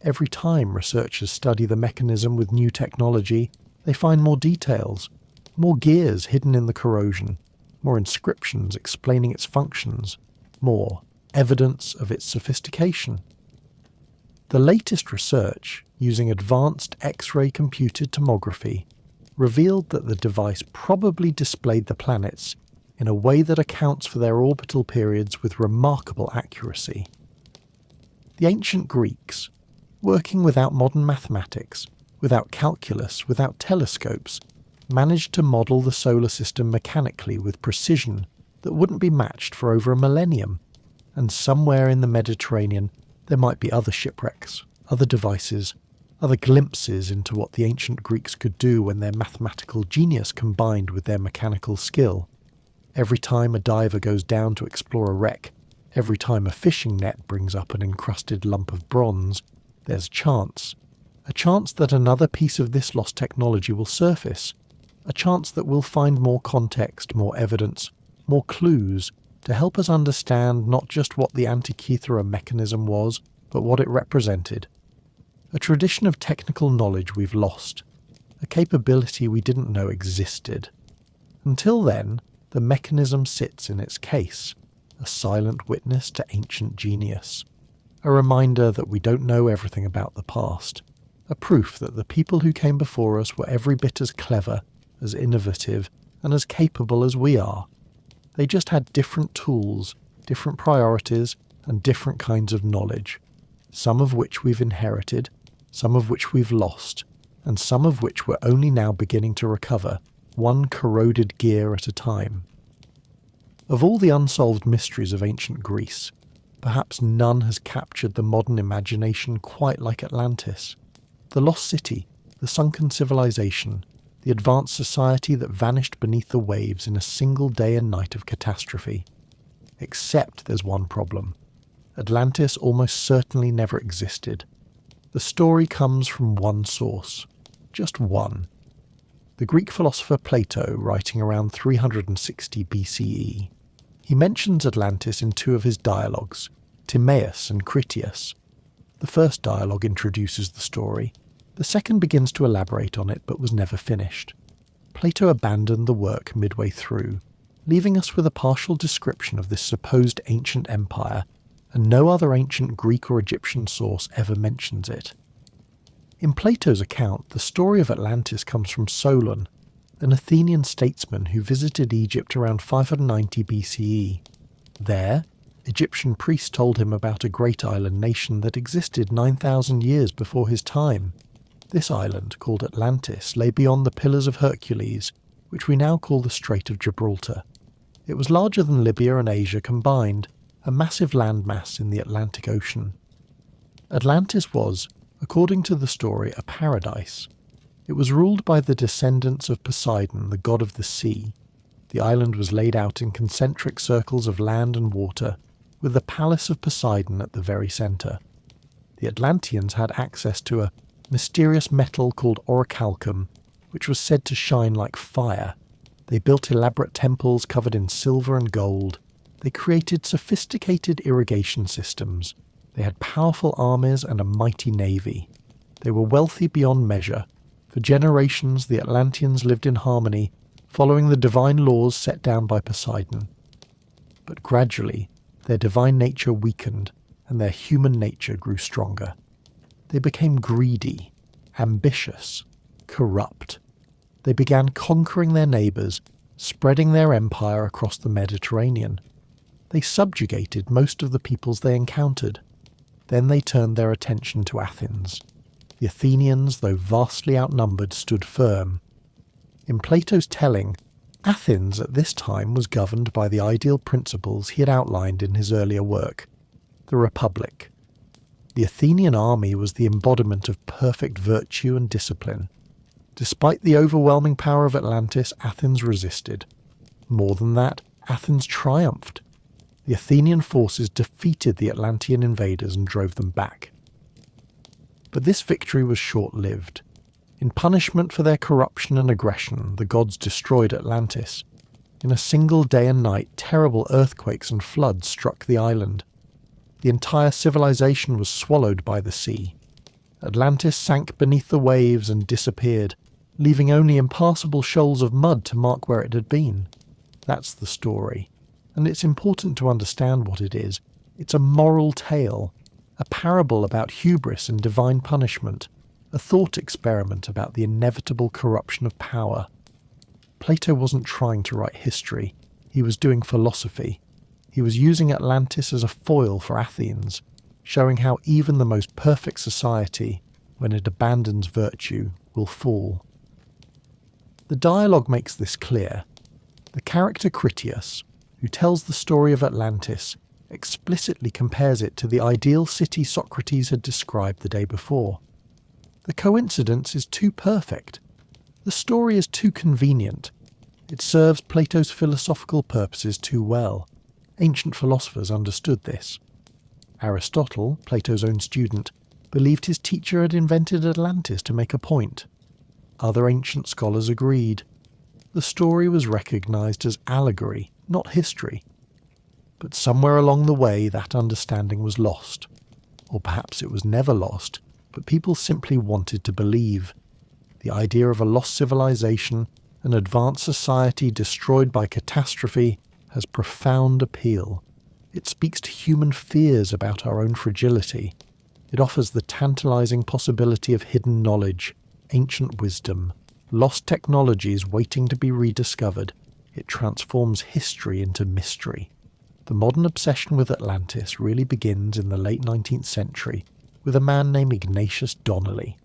Every time researchers study the mechanism with new technology, they find more details, more gears hidden in the corrosion, more inscriptions explaining its functions, more evidence of its sophistication. The latest research, using advanced X-ray computed tomography, revealed that the device probably displayed the planets in a way that accounts for their orbital periods with remarkable accuracy. The ancient Greeks, working without modern mathematics, without calculus, without telescopes, managed to model the solar system mechanically with precision that wouldn't be matched for over a millennium, and somewhere in the Mediterranean there might be other shipwrecks, other devices, other glimpses into what the ancient Greeks could do when their mathematical genius combined with their mechanical skill. Every time a diver goes down to explore a wreck, every time a fishing net brings up an encrusted lump of bronze, there's a chance that another piece of this lost technology will surface, a chance that we'll find more context, more evidence, more clues to help us understand not just what the Antikythera Mechanism was, but what it represented. A tradition of technical knowledge we've lost, a capability we didn't know existed. Until then, the mechanism sits in its case, a silent witness to ancient genius, a reminder that we don't know everything about the past, a proof that the people who came before us were every bit as clever, as innovative, and as capable as we are. They just had different tools, different priorities, and different kinds of knowledge, some of which we've inherited, some of which we've lost, and some of which we're only now beginning to recover, one corroded gear at a time. Of all the unsolved mysteries of ancient Greece, perhaps none has captured the modern imagination quite like Atlantis. The lost city, the sunken civilization, the advanced society that vanished beneath the waves in a single day and night of catastrophe. Except there's one problem. Atlantis almost certainly never existed. The story comes from one source, just one. The Greek philosopher Plato, writing around 360 BCE. He mentions Atlantis in two of his dialogues, Timaeus and Critias. The first dialogue introduces the story. The second begins to elaborate on it but was never finished. Plato abandoned the work midway through, leaving us with a partial description of this supposed ancient empire, and no other ancient Greek or Egyptian source ever mentions it. In Plato's account, the story of Atlantis comes from Solon, an Athenian statesman who visited Egypt around 590 BCE. There, Egyptian priests told him about a great island nation that existed 9,000 years before his time. This island, called Atlantis, lay beyond the Pillars of Hercules, which we now call the Strait of Gibraltar. It was larger than Libya and Asia combined, a massive landmass in the Atlantic Ocean. Atlantis was, according to the story, a paradise. It was ruled by the descendants of Poseidon, the god of the sea. The island was laid out in concentric circles of land and water, with the Palace of Poseidon at the very centre. The Atlanteans had access to a mysterious metal called orichalcum, which was said to shine like fire. They built elaborate temples covered in silver and gold. They created sophisticated irrigation systems. They had powerful armies and a mighty navy. They were wealthy beyond measure. For generations, the Atlanteans lived in harmony, following the divine laws set down by Poseidon. But gradually, their divine nature weakened, and their human nature grew stronger. They became greedy, ambitious, corrupt. They began conquering their neighbours, spreading their empire across the Mediterranean. They subjugated most of the peoples they encountered. Then they turned their attention to Athens. The Athenians, though vastly outnumbered, stood firm. In Plato's telling, Athens at this time was governed by the ideal principles he had outlined in his earlier work, the Republic. The Athenian army was the embodiment of perfect virtue and discipline. Despite the overwhelming power of Atlantis, Athens resisted. More than that, Athens triumphed. The Athenian forces defeated the Atlantean invaders and drove them back. But this victory was short-lived. In punishment for their corruption and aggression, the gods destroyed Atlantis. In a single day and night, terrible earthquakes and floods struck the island. The entire civilization was swallowed by the sea. Atlantis sank beneath the waves and disappeared, leaving only impassable shoals of mud to mark where it had been. That's the story. And it's important to understand what it is. It's a moral tale, a parable about hubris and divine punishment, a thought experiment about the inevitable corruption of power. Plato wasn't trying to write history. He was doing philosophy. He was using Atlantis as a foil for Athens, showing how even the most perfect society, when it abandons virtue, will fall. The dialogue makes this clear. The character Critias, who tells the story of Atlantis, explicitly compares it to the ideal city Socrates had described the day before. The coincidence is too perfect. The story is too convenient. It serves Plato's philosophical purposes too well. Ancient philosophers understood this. Aristotle, Plato's own student, believed his teacher had invented Atlantis to make a point. Other ancient scholars agreed. The story was recognized as allegory, not history. But somewhere along the way that understanding was lost. Or perhaps it was never lost, but people simply wanted to believe. The idea of a lost civilization, an advanced society destroyed by catastrophe, has profound appeal. It speaks to human fears about our own fragility. It offers the tantalizing possibility of hidden knowledge, ancient wisdom, lost technologies waiting to be rediscovered. It transforms history into mystery. The modern obsession with Atlantis really begins in the late 19th century with a man named Ignatius Donnelly.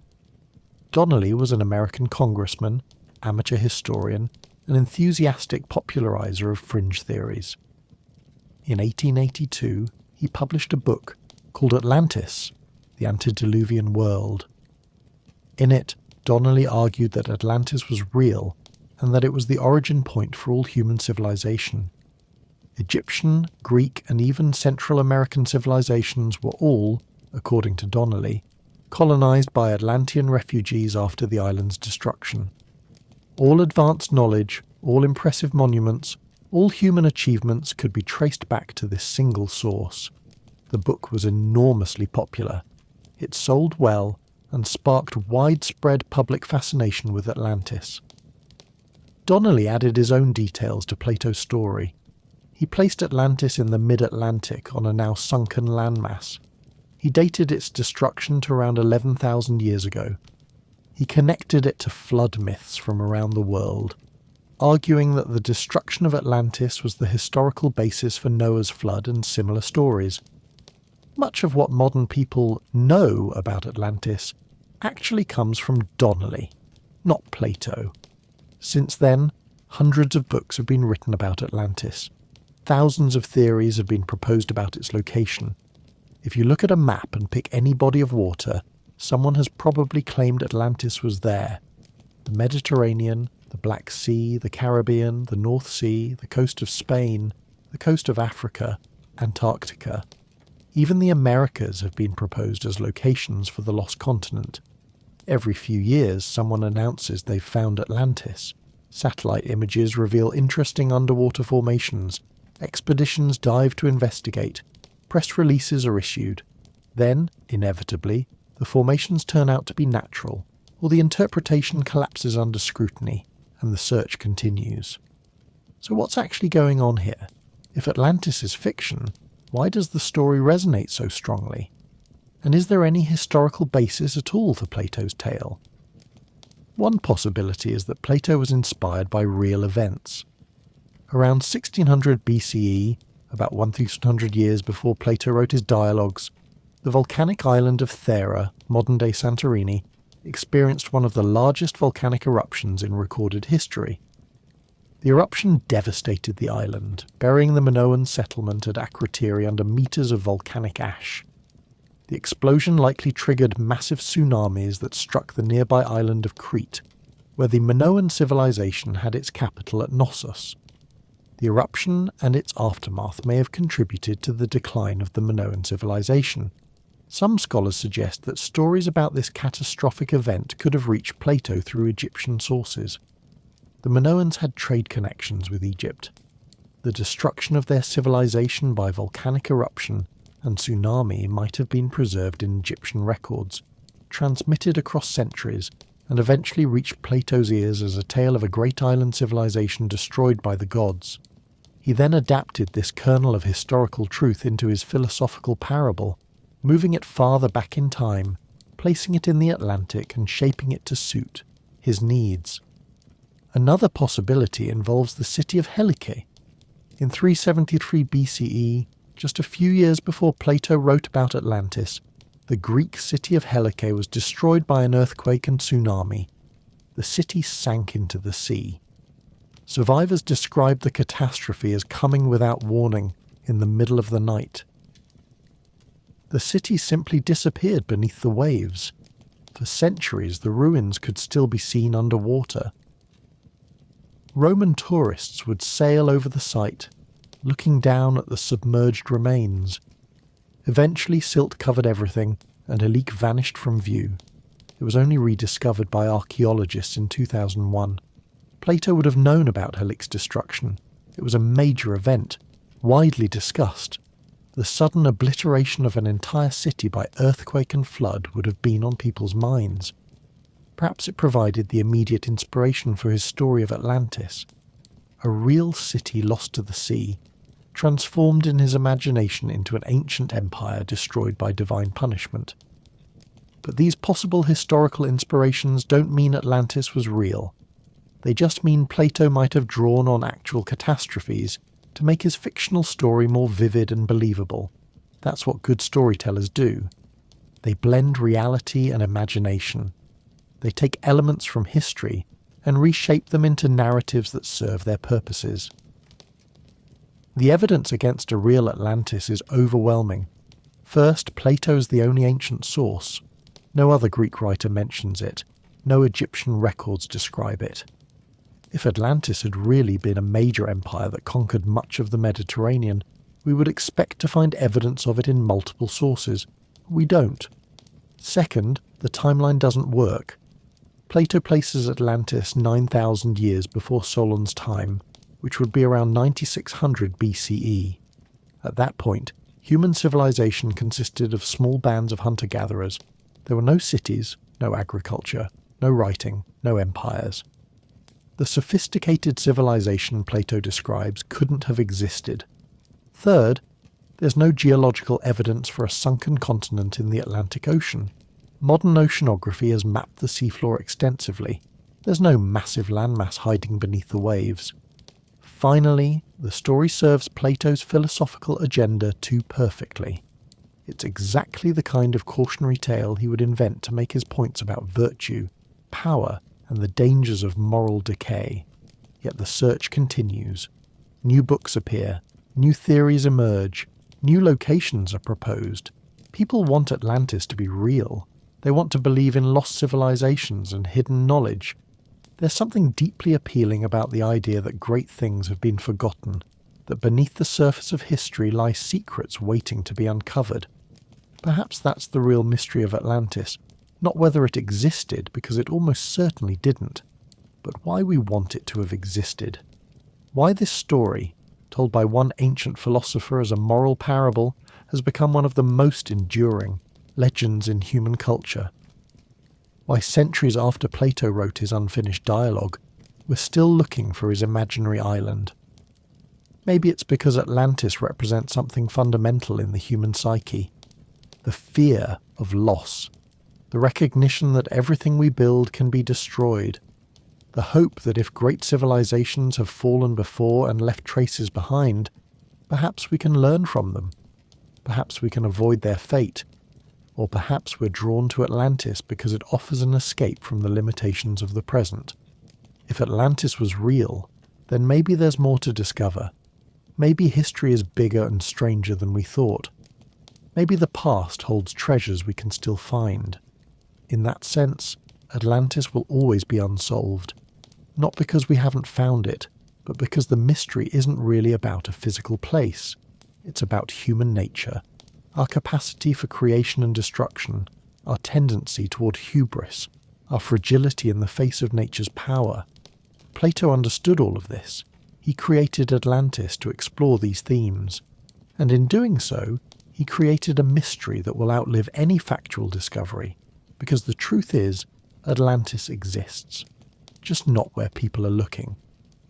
Donnelly was an American congressman, amateur historian, and enthusiastic popularizer of fringe theories. In 1882, he published a book called Atlantis, the Antediluvian World. In it, Donnelly argued that Atlantis was real and that it was the origin point for all human civilization. Egyptian, Greek, and even Central American civilizations were all, according to Donnelly, colonized by Atlantean refugees after the island's destruction. All advanced knowledge, all impressive monuments, all human achievements could be traced back to this single source. The book was enormously popular. It sold well and sparked widespread public fascination with Atlantis. Donnelly added his own details to Plato's story. He placed Atlantis in the mid-Atlantic on a now sunken landmass. He dated its destruction to around 11,000 years ago. He connected it to flood myths from around the world, arguing that the destruction of Atlantis was the historical basis for Noah's flood and similar stories. Much of what modern people know about Atlantis actually comes from Donnelly, not Plato. Since then, hundreds of books have been written about Atlantis. Thousands of theories have been proposed about its location. If you look at a map and pick any body of water, someone has probably claimed Atlantis was there. the Mediterranean, the Black Sea, the Caribbean, the North Sea, the coast of Spain, the coast of Africa, Antarctica. Even the Americas have been proposed as locations for the lost continent. Every few years, someone announces they've found Atlantis. Satellite images reveal interesting underwater formations. Expeditions dive to investigate. Press releases are issued. Then, inevitably, the formations turn out to be natural, or the interpretation collapses under scrutiny, and the search continues. So what's actually going on here? If Atlantis is fiction, why does the story resonate so strongly? And is there any historical basis at all for Plato's tale? One possibility is that Plato was inspired by real events. Around 1600 BCE, about 1,100 years before Plato wrote his dialogues, the volcanic island of Thera, modern-day Santorini, experienced one of the largest volcanic eruptions in recorded history. The eruption devastated the island, burying the Minoan settlement at Akrotiri under meters of volcanic ash. The explosion likely triggered massive tsunamis that struck the nearby island of Crete, where the Minoan civilization had its capital at Knossos. The eruption and its aftermath may have contributed to the decline of the Minoan civilization. Some scholars suggest that stories about this catastrophic event could have reached Plato through Egyptian sources. The Minoans had trade connections with Egypt. The destruction of their civilization by volcanic eruption and tsunami might have been preserved in Egyptian records, transmitted across centuries, and eventually reached Plato's ears as a tale of a great island civilization destroyed by the gods. He then adapted this kernel of historical truth into his philosophical parable, moving it farther back in time, placing it in the Atlantic and shaping it to suit his needs. Another possibility involves the city of Helike. In 373 BCE, just a few years before Plato wrote about Atlantis, the Greek city of Helike was destroyed by an earthquake and tsunami. The city sank into the sea. Survivors described the catastrophe as coming without warning in the middle of the night. The city simply disappeared beneath the waves. For centuries, the ruins could still be seen underwater. Roman tourists would sail over the site, looking down at the submerged remains. Eventually silt covered everything, and Helike vanished from view. It was only rediscovered by archaeologists in 2001. Plato would have known about Helike's destruction. It was a major event, widely discussed. The sudden obliteration of an entire city by earthquake and flood would have been on people's minds. Perhaps it provided the immediate inspiration for his story of Atlantis, a real city lost to the sea, transformed in his imagination into an ancient empire destroyed by divine punishment. But these possible historical inspirations don't mean Atlantis was real. They just mean Plato might have drawn on actual catastrophes to make his fictional story more vivid and believable. That's what good storytellers do. They blend reality and imagination. They take elements from history and reshape them into narratives that serve their purposes. The evidence against a real Atlantis is overwhelming. First, Plato is the only ancient source. No other Greek writer mentions it. No Egyptian records describe it. If Atlantis had really been a major empire that conquered much of the Mediterranean, we would expect to find evidence of it in multiple sources. We don't. Second, the timeline doesn't work. Plato places Atlantis 9,000 years before Solon's time, which would be around 9600 BCE. At that point, human civilization consisted of small bands of hunter-gatherers. There were no cities, no agriculture, no writing, no empires. The sophisticated civilization Plato describes couldn't have existed. Third, there's no geological evidence for a sunken continent in the Atlantic Ocean. Modern oceanography has mapped the seafloor extensively. There's no massive landmass hiding beneath the waves. Finally, the story serves Plato's philosophical agenda too perfectly. It's exactly the kind of cautionary tale he would invent to make his points about virtue, power, and the dangers of moral decay. Yet the search continues. New books appear, new theories emerge, new locations are proposed. People want Atlantis to be real. They want to believe in lost civilizations and hidden knowledge. There's something deeply appealing about the idea that great things have been forgotten, that beneath the surface of history lie secrets waiting to be uncovered. Perhaps that's the real mystery of Atlantis, not whether it existed, because it almost certainly didn't, but why we want it to have existed. Why this story, told by one ancient philosopher as a moral parable, has become one of the most enduring legends in human culture. Why centuries after Plato wrote his unfinished dialogue, we're still looking for his imaginary island. Maybe it's because Atlantis represents something fundamental in the human psyche. The fear of loss. The recognition that everything we build can be destroyed. The hope that if great civilizations have fallen before and left traces behind, perhaps we can learn from them. Perhaps we can avoid their fate. Or perhaps we're drawn to Atlantis because it offers an escape from the limitations of the present. If Atlantis was real, then maybe there's more to discover. Maybe history is bigger and stranger than we thought. Maybe the past holds treasures we can still find. In that sense, Atlantis will always be unsolved. Not because we haven't found it, but because the mystery isn't really about a physical place. It's about human nature. Our capacity for creation and destruction, our tendency toward hubris, our fragility in the face of nature's power. Plato understood all of this. He created Atlantis to explore these themes. And in doing so, he created a mystery that will outlive any factual discovery. Because the truth is, Atlantis exists. Just not where people are looking.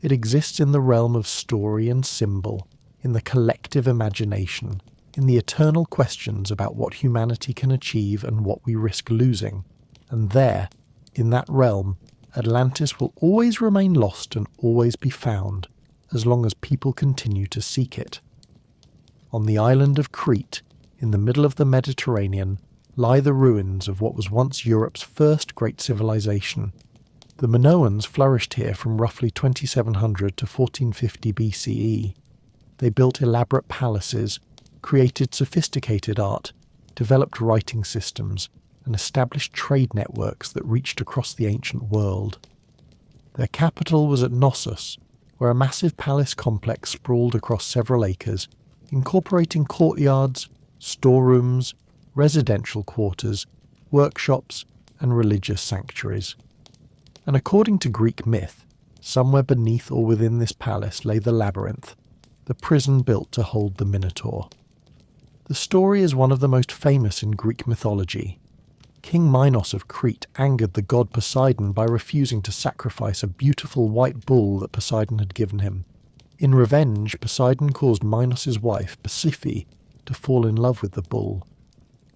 It exists in the realm of story and symbol, in the collective imagination, in the eternal questions about what humanity can achieve and what we risk losing. And there, in that realm, Atlantis will always remain lost and always be found, as long as people continue to seek it. On the island of Crete, in the middle of the Mediterranean, lie the ruins of what was once Europe's first great civilization. The Minoans flourished here from roughly 2700 to 1450 BCE. They built elaborate palaces, created sophisticated art, developed writing systems, and established trade networks that reached across the ancient world. Their capital was at Knossos, where a massive palace complex sprawled across several acres, incorporating courtyards, storerooms, residential quarters, workshops, and religious sanctuaries. And according to Greek myth, somewhere beneath or within this palace lay the Labyrinth, the prison built to hold the Minotaur. The story is one of the most famous in Greek mythology. King Minos of Crete angered the god Poseidon by refusing to sacrifice a beautiful white bull that Poseidon had given him. In revenge, Poseidon caused Minos' wife, Pasiphae, to fall in love with the bull.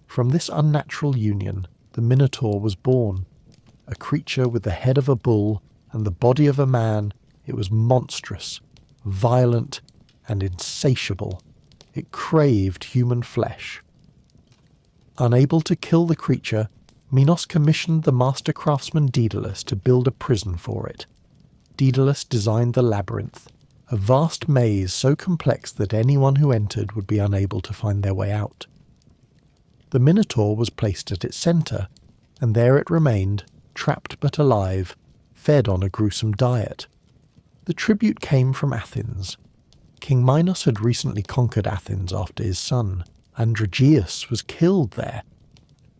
From this unnatural union, the Minotaur was born. A creature with the head of a bull and the body of a man, it was monstrous, violent, and insatiable. It craved human flesh. Unable to kill the creature, Minos commissioned the master craftsman Daedalus to build a prison for it. Daedalus designed the Labyrinth, a vast maze so complex that anyone who entered would be unable to find their way out. The Minotaur was placed at its centre, and there it remained, trapped but alive, fed on a gruesome diet. The tribute came from Athens. King Minos had recently conquered Athens after his son, Androgeus, was killed there.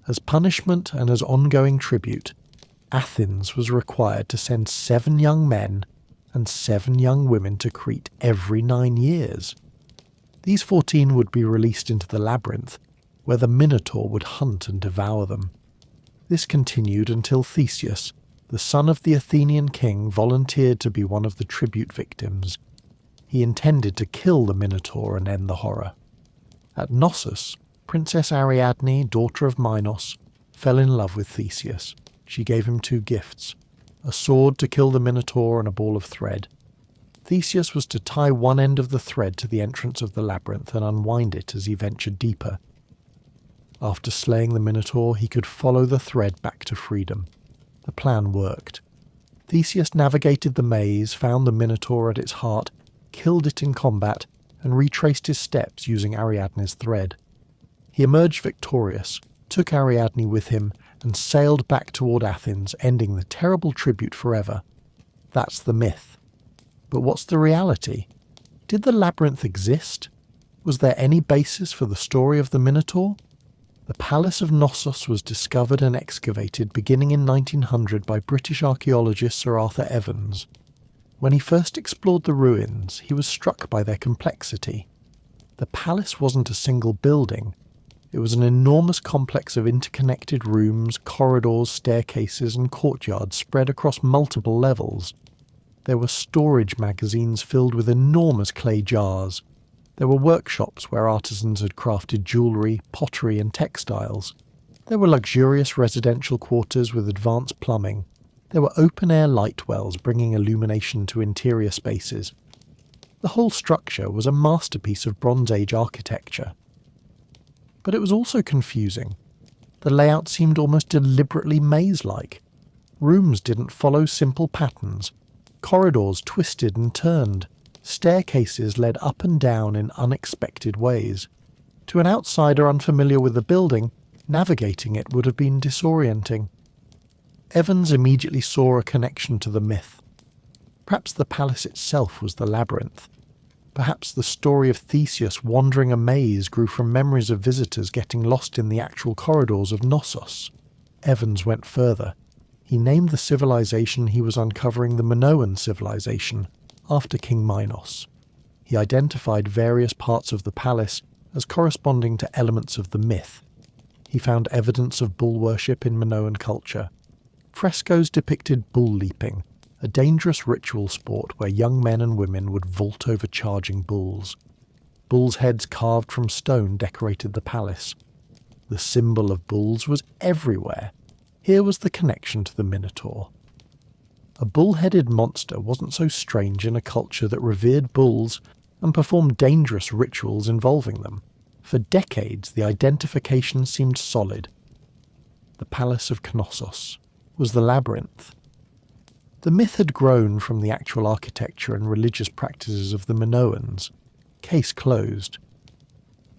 As punishment and as ongoing tribute, Athens was required to send 7 young men and 7 young women to Crete every 9 years. These 14 would be released into the Labyrinth, where the Minotaur would hunt and devour them. This continued until Theseus, the son of the Athenian king, volunteered to be one of the tribute victims. He intended to kill the Minotaur and end the horror. At Knossos, Princess Ariadne, daughter of Minos, fell in love with Theseus. She gave him 2 gifts, a sword to kill the Minotaur and a ball of thread. Theseus was to tie one end of the thread to the entrance of the labyrinth and unwind it as he ventured deeper. After slaying the Minotaur, he could follow the thread back to freedom. The plan worked. Theseus navigated the maze, found the Minotaur at its heart, killed it in combat, and retraced his steps using Ariadne's thread. He emerged victorious, took Ariadne with him, and sailed back toward Athens, ending the terrible tribute forever, That's the myth. But what's the reality? Did the labyrinth exist? Was there any basis for the story of the Minotaur? The Palace of Knossos was discovered and excavated beginning in 1900 by British archaeologist Sir Arthur Evans. When he first explored the ruins, he was struck by their complexity. The palace wasn't a single building. It was an enormous complex of interconnected rooms, corridors, staircases, and courtyards spread across multiple levels. There were storage magazines filled with enormous clay jars. There were workshops where artisans had crafted jewellery, pottery, and textiles. There were luxurious residential quarters with advanced plumbing. There were open-air light wells bringing illumination to interior spaces. The whole structure was a masterpiece of Bronze Age architecture. But it was also confusing. The layout seemed almost deliberately maze-like. Rooms didn't follow simple patterns. Corridors twisted and turned. Staircases led up and down in unexpected ways. To an outsider unfamiliar with the building, navigating it would have been disorienting. Evans immediately saw a connection to the myth. Perhaps the palace itself was the labyrinth. Perhaps the story of Theseus wandering a maze grew from memories of visitors getting lost in the actual corridors of Knossos. Evans went further. He named the civilization he was uncovering the Minoan civilization, after King Minos. He identified various parts of the palace as corresponding to elements of the myth. He found evidence of bull worship in Minoan culture. Frescoes depicted bull leaping, a dangerous ritual sport where young men and women would vault over charging bulls. Bulls' heads carved from stone decorated the palace. The symbol of bulls was everywhere. Here was the connection to the Minotaur. A bull-headed monster wasn't so strange in a culture that revered bulls and performed dangerous rituals involving them. For decades, the identification seemed solid. The Palace of Knossos was the labyrinth. The myth had grown from the actual architecture and religious practices of the Minoans. Case closed.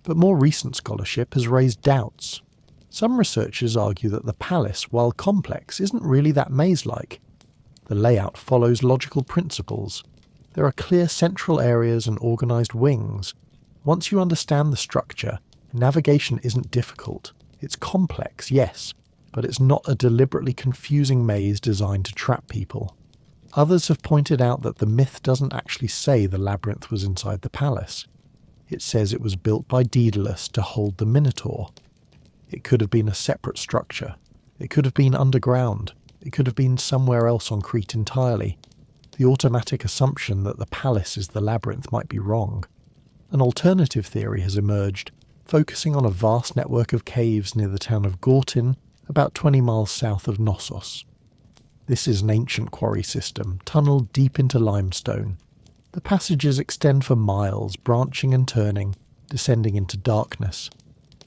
But more recent scholarship has raised doubts. Some researchers argue that the palace, while complex, isn't really that maze-like. The layout follows logical principles. There are clear central areas and organised wings. Once you understand the structure, navigation isn't difficult. It's complex, yes, but it's not a deliberately confusing maze designed to trap people. Others have pointed out that the myth doesn't actually say the labyrinth was inside the palace. It says it was built by Daedalus to hold the Minotaur. It could have been a separate structure. It could have been underground. It could have been somewhere else on Crete entirely. The automatic assumption that the palace is the labyrinth might be wrong. An alternative theory has emerged, focusing on a vast network of caves near the town of Gortyn, about 20 miles south of Knossos. This is an ancient quarry system, tunnelled deep into limestone. The passages extend for miles, branching and turning, descending into darkness.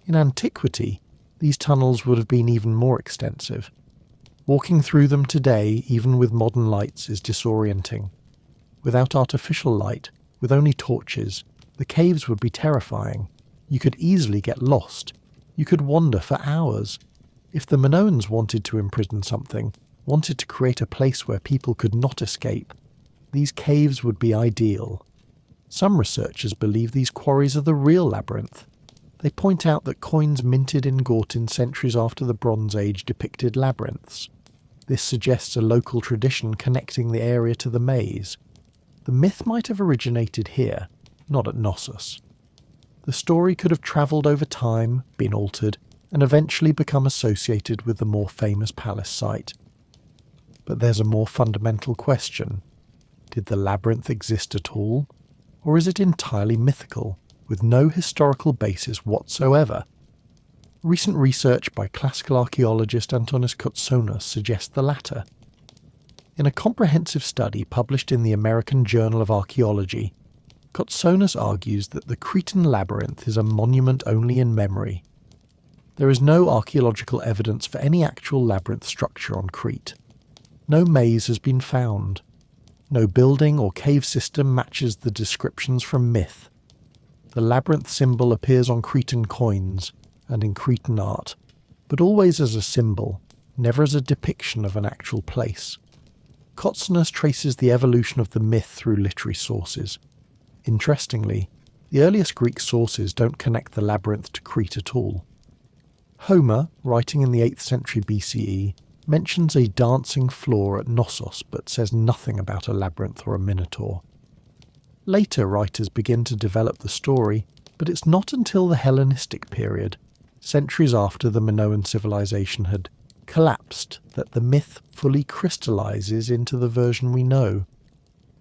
In antiquity, these tunnels would have been even more extensive. Walking through them today, even with modern lights, is disorienting. Without artificial light, with only torches, the caves would be terrifying. You could easily get lost. You could wander for hours. If the Minoans wanted to imprison something, wanted to create a place where people could not escape, these caves would be ideal. Some researchers believe these quarries are the real labyrinth. They point out that coins minted in Gortyn centuries after the Bronze Age depicted labyrinths. This suggests a local tradition connecting the area to the maze. The myth might have originated here, not at Knossos. The story could have travelled over time, been altered, and eventually become associated with the more famous palace site. But there's a more fundamental question. Did the labyrinth exist at all? Or is it entirely mythical, with no historical basis whatsoever? Recent research by classical archaeologist Antonis Koutsonas suggests the latter. In a comprehensive study published in the American Journal of Archaeology, Koutsonas argues that the Cretan labyrinth is a monument only in memory. There is no archaeological evidence for any actual labyrinth structure on Crete. No maze has been found. No building or cave system matches the descriptions from myth. The labyrinth symbol appears on Cretan coins and in Cretan art, but always as a symbol, never as a depiction of an actual place. Kotzinas traces the evolution of the myth through literary sources. Interestingly, the earliest Greek sources don't connect the labyrinth to Crete at all. Homer, writing in the 8th century BCE, mentions a dancing floor at Knossos but says nothing about a labyrinth or a Minotaur. Later writers begin to develop the story, but it's not until the Hellenistic period, centuries after the Minoan civilization had collapsed, that the myth fully crystallizes into the version we know.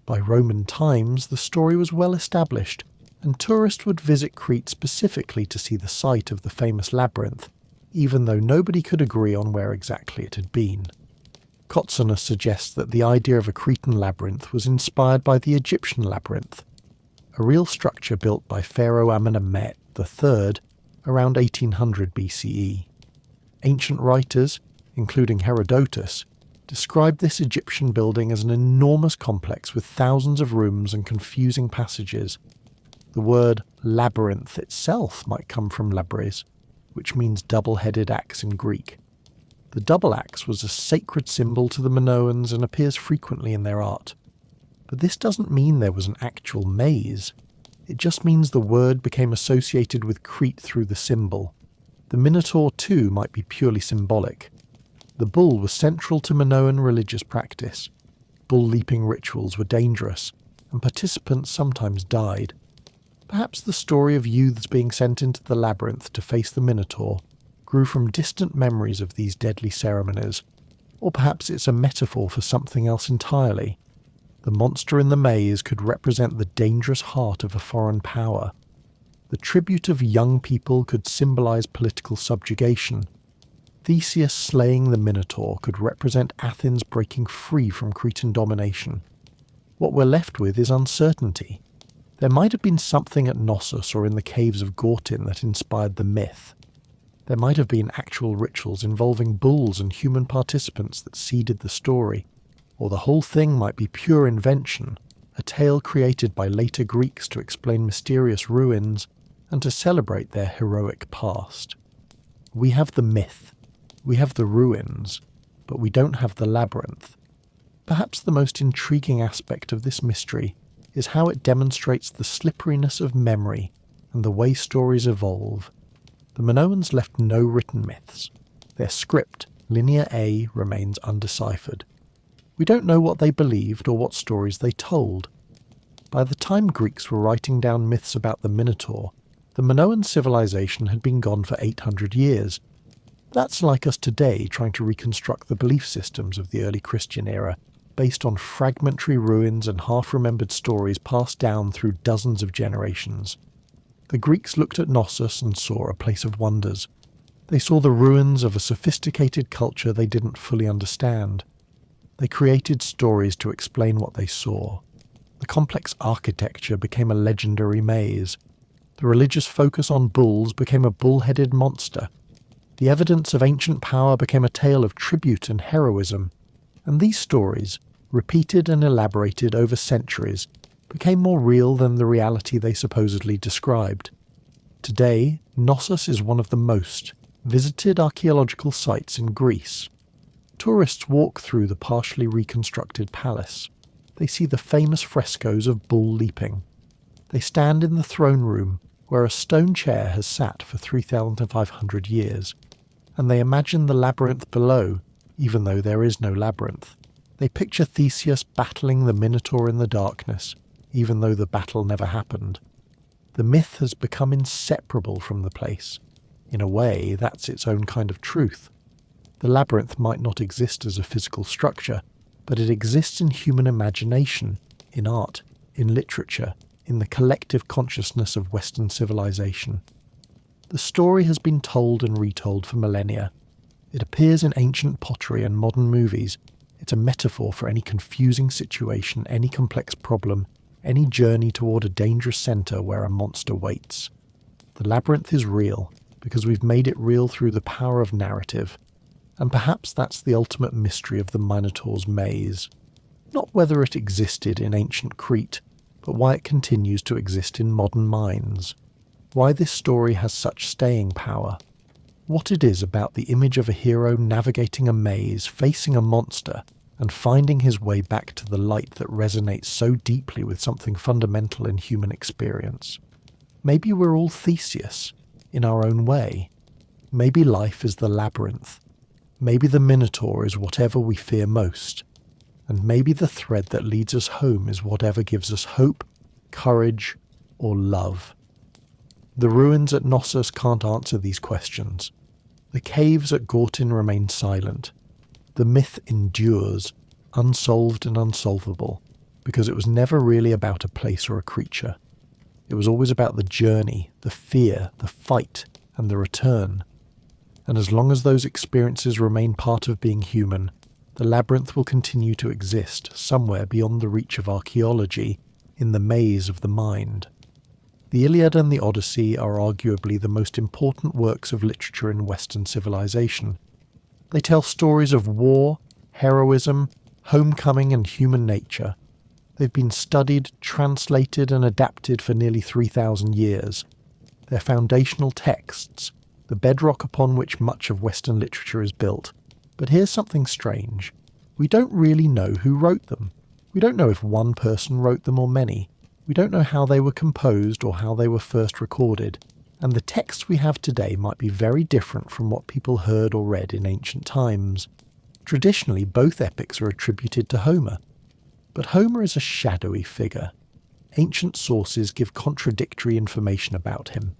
By Roman times, the story was well established, and tourists would visit Crete specifically to see the site of the famous labyrinth, even though nobody could agree on where exactly it had been. Kotzinas suggests that the idea of a Cretan labyrinth was inspired by the Egyptian labyrinth, a real structure built by Pharaoh Amenemhet III around 1800 BCE. Ancient writers, including Herodotus, described this Egyptian building as an enormous complex with thousands of rooms and confusing passages. The word labyrinth itself might come from labris, which means double-headed axe in Greek. The double axe was a sacred symbol to the Minoans and appears frequently in their art. But this doesn't mean there was an actual maze. It just means the word became associated with Crete through the symbol. The Minotaur too might be purely symbolic. The bull was central to Minoan religious practice. Bull-leaping rituals were dangerous, and participants sometimes died. Perhaps the story of youths being sent into the labyrinth to face the Minotaur grew from distant memories of these deadly ceremonies, or perhaps it's a metaphor for something else entirely. The monster in the maze could represent the dangerous heart of a foreign power. The tribute of young people could symbolize political subjugation. Theseus slaying the Minotaur could represent Athens breaking free from Cretan domination. What we're left with is uncertainty. There might have been something at Knossos or in the caves of Gortyn that inspired the myth. There might have been actual rituals involving bulls and human participants that seeded the story, or the whole thing might be pure invention, a tale created by later Greeks to explain mysterious ruins and to celebrate their heroic past. We have the myth, we have the ruins, but we don't have the labyrinth. Perhaps the most intriguing aspect of this mystery is how it demonstrates the slipperiness of memory and the way stories evolve. The Minoans left no written myths. Their script, Linear A, remains undeciphered. We don't know what they believed or what stories they told. By the time Greeks were writing down myths about the Minotaur, the Minoan civilization had been gone for 800 years. That's like us today trying to reconstruct the belief systems of the early Christian era, based on fragmentary ruins and half-remembered stories passed down through dozens of generations. The Greeks looked at Knossos and saw a place of wonders. They saw the ruins of a sophisticated culture they didn't fully understand. They created stories to explain what they saw. The complex architecture became a legendary maze. The religious focus on bulls became a bull-headed monster. The evidence of ancient power became a tale of tribute and heroism. And these stories, repeated and elaborated over centuries, became more real than the reality they supposedly described. Today, Knossos is one of the most visited archaeological sites in Greece. Tourists walk through the partially reconstructed palace. They see the famous frescoes of bull leaping. They stand in the throne room, where a stone chair has sat for 3,500 years, and they imagine the labyrinth below, even though there is no labyrinth. They picture Theseus battling the Minotaur in the darkness, even though the battle never happened. The myth has become inseparable from the place. In a way, that's its own kind of truth. The labyrinth might not exist as a physical structure, but it exists in human imagination, in art, in literature, in the collective consciousness of Western civilization. The story has been told and retold for millennia. It appears in ancient pottery and modern movies. It's a metaphor for any confusing situation, any complex problem, any journey toward a dangerous center where a monster waits. The labyrinth is real, because we've made it real through the power of narrative. And perhaps that's the ultimate mystery of the Minotaur's maze. Not whether it existed in ancient Crete, but why it continues to exist in modern minds. Why this story has such staying power. What it is about the image of a hero navigating a maze, facing a monster, and finding his way back to the light that resonates so deeply with something fundamental in human experience. Maybe we're all Theseus, in our own way. Maybe life is the labyrinth. Maybe the Minotaur is whatever we fear most. And maybe the thread that leads us home is whatever gives us hope, courage, or love. The ruins at Knossos can't answer these questions. The caves at Gortin remain silent. The myth endures, unsolved and unsolvable, because it was never really about a place or a creature. It was always about the journey, the fear, the fight, and the return. And as long as those experiences remain part of being human, the labyrinth will continue to exist somewhere beyond the reach of archaeology, in the maze of the mind. The Iliad and the Odyssey are arguably the most important works of literature in Western civilization. They tell stories of war, heroism, homecoming and human nature. They've been studied, translated and adapted for nearly 3,000 years. They're foundational texts, the bedrock upon which much of Western literature is built. But here's something strange. We don't really know who wrote them. We don't know if one person wrote them or many. We don't know how they were composed or how they were first recorded. And the texts we have today might be very different from what people heard or read in ancient times. Traditionally, both epics are attributed to Homer. But Homer is a shadowy figure. Ancient sources give contradictory information about him.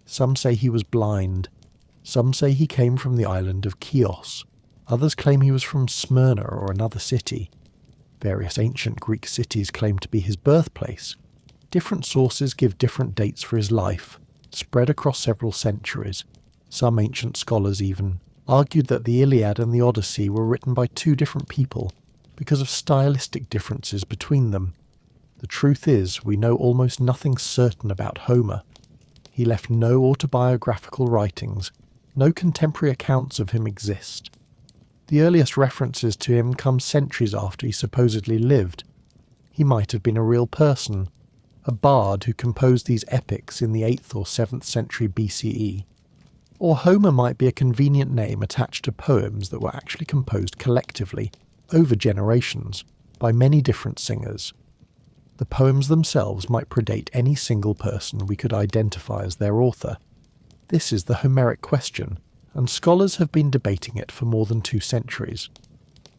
Some say he was blind. Some say he came from the island of Chios. Others claim he was from Smyrna or another city. Various ancient Greek cities claim to be his birthplace. Different sources give different dates for his life, spread across several centuries. Some ancient scholars even argued that the Iliad and the Odyssey were written by two different people because of stylistic differences between them. The truth is, we know almost nothing certain about Homer. He left no autobiographical writings. No contemporary accounts of him exist. The earliest references to him come centuries after he supposedly lived. He might have been a real person, a bard who composed these epics in the 8th or 7th century BCE. Or Homer might be a convenient name attached to poems that were actually composed collectively, over generations, by many different singers. The poems themselves might predate any single person we could identify as their author. This is the Homeric question, and scholars have been debating it for more than 2 centuries.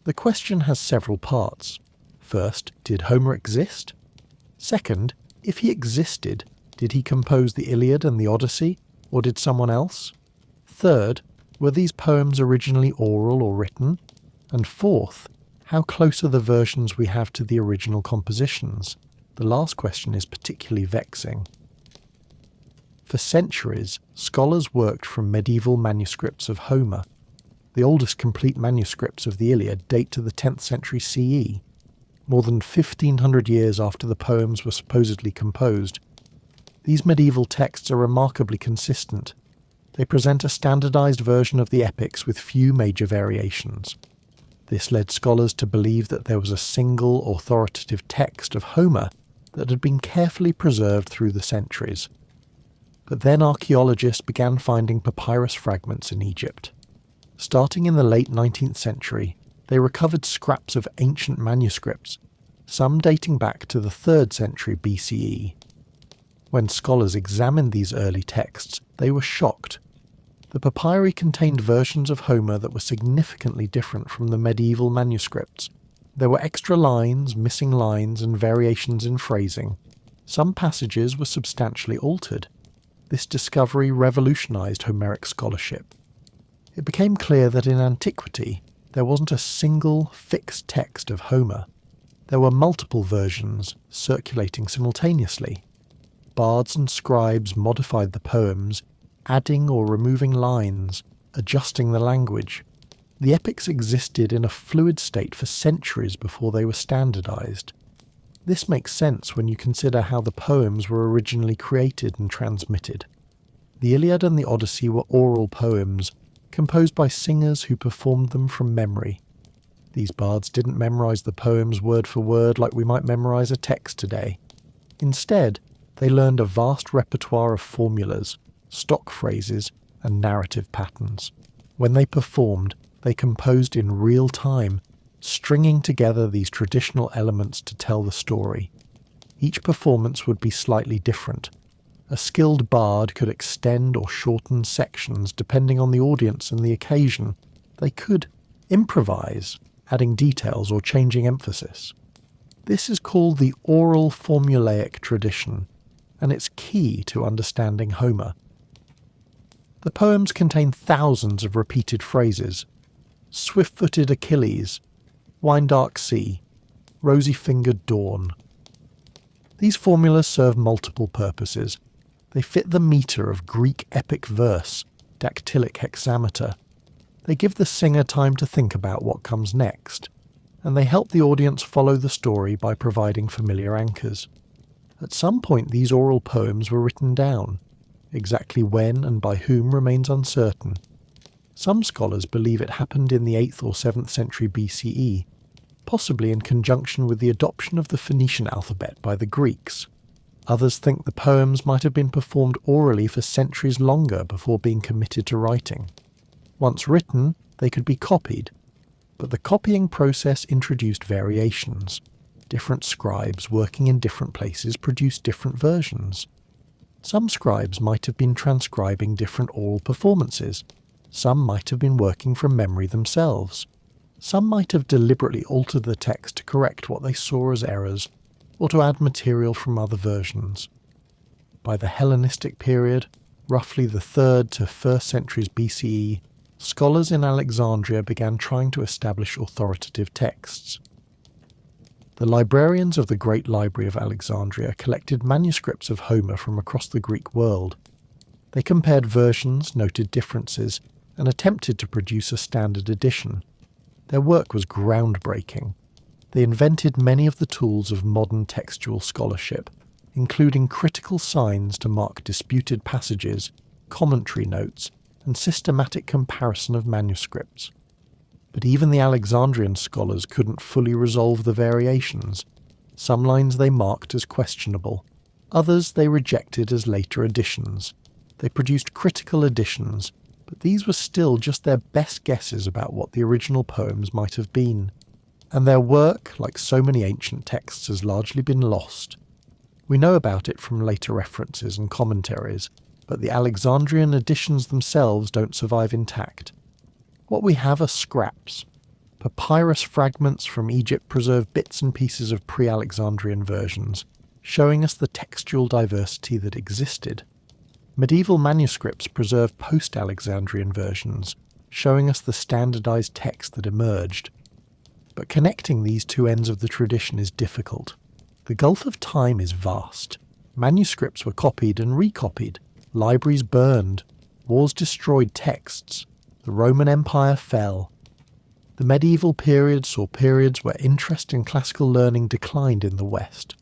The question has several parts. First, did Homer exist? Second, if he existed, did he compose the Iliad and the Odyssey, or did someone else? Third, were these poems originally oral or written? And fourth, how close are the versions we have to the original compositions? The last question is particularly vexing. For centuries, scholars worked from medieval manuscripts of Homer. The oldest complete manuscripts of the Iliad date to the 10th century CE, more than 1,500 years after the poems were supposedly composed. These medieval texts are remarkably consistent. They present a standardized version of the epics with few major variations. This led scholars to believe that there was a single authoritative text of Homer that had been carefully preserved through the centuries. But then archaeologists began finding papyrus fragments in Egypt. Starting in the late 19th century, they recovered scraps of ancient manuscripts, some dating back to the 3rd century BCE. When scholars examined these early texts, they were shocked. The papyri contained versions of Homer that were significantly different from the medieval manuscripts. There were extra lines, missing lines, and variations in phrasing. Some passages were substantially altered. This discovery revolutionized Homeric scholarship. It became clear that in antiquity, there wasn't a single, fixed text of Homer. There were multiple versions, circulating simultaneously. Bards and scribes modified the poems, adding or removing lines, adjusting the language. The epics existed in a fluid state for centuries before they were standardized. This makes sense when you consider how the poems were originally created and transmitted. The Iliad and the Odyssey were oral poems, composed by singers who performed them from memory. These bards didn't memorize the poems word for word like we might memorize a text today. Instead, they learned a vast repertoire of formulas, stock phrases, and narrative patterns. When they performed, they composed in real time, stringing together these traditional elements to tell the story. Each performance would be slightly different. A skilled bard could extend or shorten sections depending on the audience and the occasion. They could improvise, adding details or changing emphasis. This is called the oral formulaic tradition, and it's key to understanding Homer. The poems contain thousands of repeated phrases: swift-footed Achilles, wine-dark sea, rosy-fingered dawn. These formulas serve multiple purposes. They fit the metre of Greek epic verse, dactylic hexameter. They give the singer time to think about what comes next, and they help the audience follow the story by providing familiar anchors. At some point these oral poems were written down. Exactly when and by whom remains uncertain. Some scholars believe it happened in the 8th or 7th century BCE, possibly in conjunction with the adoption of the Phoenician alphabet by the Greeks. Others think the poems might have been performed orally for centuries longer before being committed to writing. Once written, they could be copied, but the copying process introduced variations. Different scribes working in different places produced different versions. Some scribes might have been transcribing different oral performances. Some might have been working from memory themselves. Some might have deliberately altered the text to correct what they saw as errors, or to add material from other versions. By the Hellenistic period, roughly the 3rd to 1st centuries BCE, scholars in Alexandria began trying to establish authoritative texts. The librarians of the Great Library of Alexandria collected manuscripts of Homer from across the Greek world. They compared versions, noted differences, and attempted to produce a standard edition. Their work was groundbreaking. They invented many of the tools of modern textual scholarship, including critical signs to mark disputed passages, commentary notes, and systematic comparison of manuscripts. But even the Alexandrian scholars couldn't fully resolve the variations. Some lines they marked as questionable, others they rejected as later additions. They produced critical editions, but these were still just their best guesses about what the original poems might have been. And their work, like so many ancient texts, has largely been lost. We know about it from later references and commentaries, but the Alexandrian editions themselves don't survive intact. What we have are scraps. Papyrus fragments from Egypt preserve bits and pieces of pre-Alexandrian versions, showing us the textual diversity that existed. Medieval manuscripts preserve post-Alexandrian versions, showing us the standardized text that emerged. But connecting these two ends of the tradition is difficult. The gulf of time is vast. Manuscripts were copied and recopied, libraries burned, wars destroyed texts, the Roman Empire fell. The medieval period saw periods where interest in classical learning declined in the West,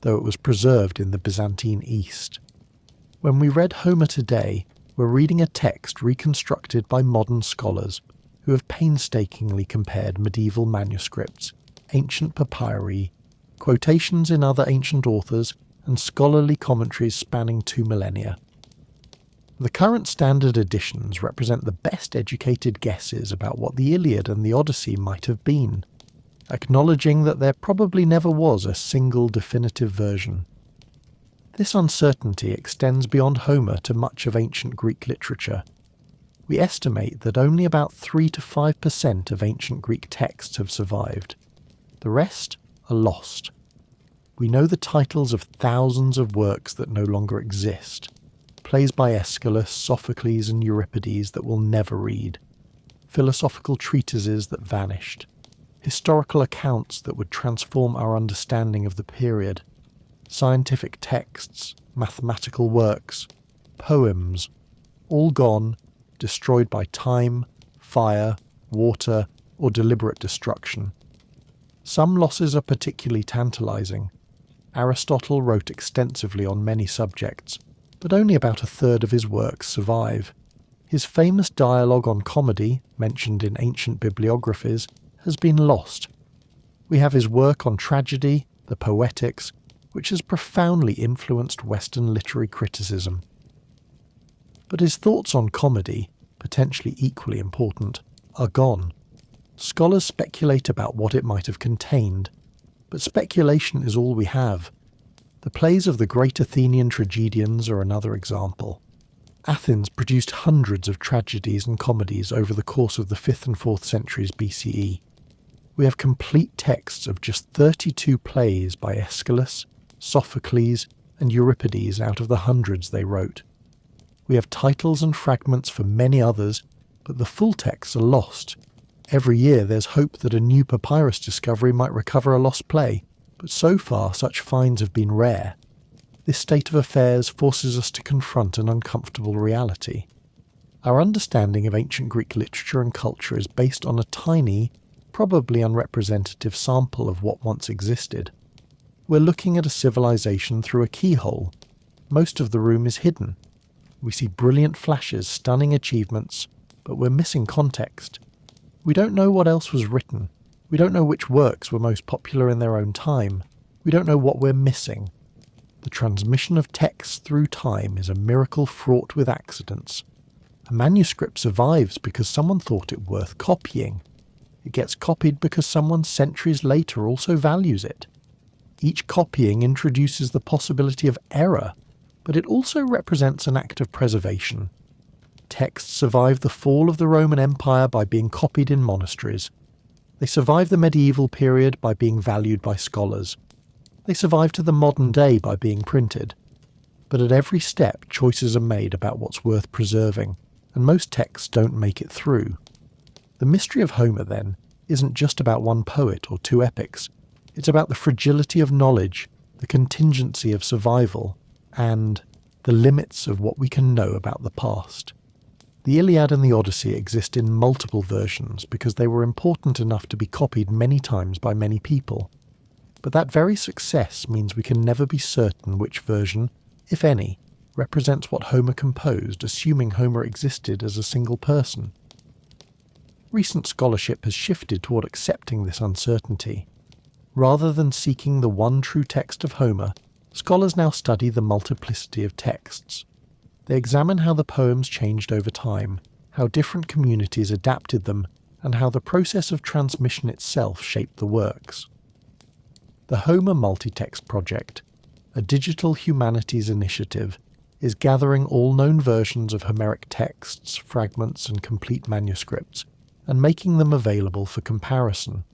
though it was preserved in the Byzantine East. When we read Homer today, we're reading a text reconstructed by modern scholars who have painstakingly compared medieval manuscripts, ancient papyri, quotations in other ancient authors, and scholarly commentaries spanning 2 millennia. The current standard editions represent the best educated guesses about what the Iliad and the Odyssey might have been, acknowledging that there probably never was a single definitive version. This uncertainty extends beyond Homer to much of ancient Greek literature. We estimate that only about 3 to 5% of ancient Greek texts have survived. The rest are lost. We know the titles of thousands of works that no longer exist. Plays by Aeschylus, Sophocles and Euripides that we'll never read. Philosophical treatises that vanished. Historical accounts that would transform our understanding of the period. Scientific texts, mathematical works, poems, all gone, destroyed by time, fire, water, or deliberate destruction. Some losses are particularly tantalizing. Aristotle wrote extensively on many subjects, but only about a third of his works survive. His famous dialogue on comedy, mentioned in ancient bibliographies, has been lost. We have his work on tragedy, the Poetics, which has profoundly influenced Western literary criticism. But his thoughts on comedy, potentially equally important, are gone. Scholars speculate about what it might have contained, but speculation is all we have. The plays of the great Athenian tragedians are another example. Athens produced hundreds of tragedies and comedies over the course of the 5th and 4th centuries BCE. We have complete texts of just 32 plays by Aeschylus, Sophocles, and Euripides out of the hundreds they wrote. We have titles and fragments for many others, but the full texts are lost. Every year there's hope that a new papyrus discovery might recover a lost play, but so far such finds have been rare. This state of affairs forces us to confront an uncomfortable reality. Our understanding of ancient Greek literature and culture is based on a tiny, probably unrepresentative sample of what once existed. We're looking at a civilization through a keyhole. Most of the room is hidden. We see brilliant flashes, stunning achievements, but we're missing context. We don't know what else was written. We don't know which works were most popular in their own time. We don't know what we're missing. The transmission of text through time is a miracle fraught with accidents. A manuscript survives because someone thought it worth copying. It gets copied because someone centuries later also values it. Each copying introduces the possibility of error, but it also represents an act of preservation. Texts survive the fall of the Roman Empire by being copied in monasteries. They survive the medieval period by being valued by scholars. They survive to the modern day by being printed. But at every step, choices are made about what's worth preserving, and most texts don't make it through. The mystery of Homer, then, isn't just about one poet or two epics. It's about the fragility of knowledge, the contingency of survival, and the limits of what we can know about the past. The Iliad and the Odyssey exist in multiple versions because they were important enough to be copied many times by many people. But that very success means we can never be certain which version, if any, represents what Homer composed, assuming Homer existed as a single person. Recent scholarship has shifted toward accepting this uncertainty. Rather than seeking the one true text of Homer, scholars now study the multiplicity of texts. They examine how the poems changed over time, how different communities adapted them, and how the process of transmission itself shaped the works. The Homer Multitext Project, a digital humanities initiative, is gathering all known versions of Homeric texts, fragments, and complete manuscripts, and making them available for comparison.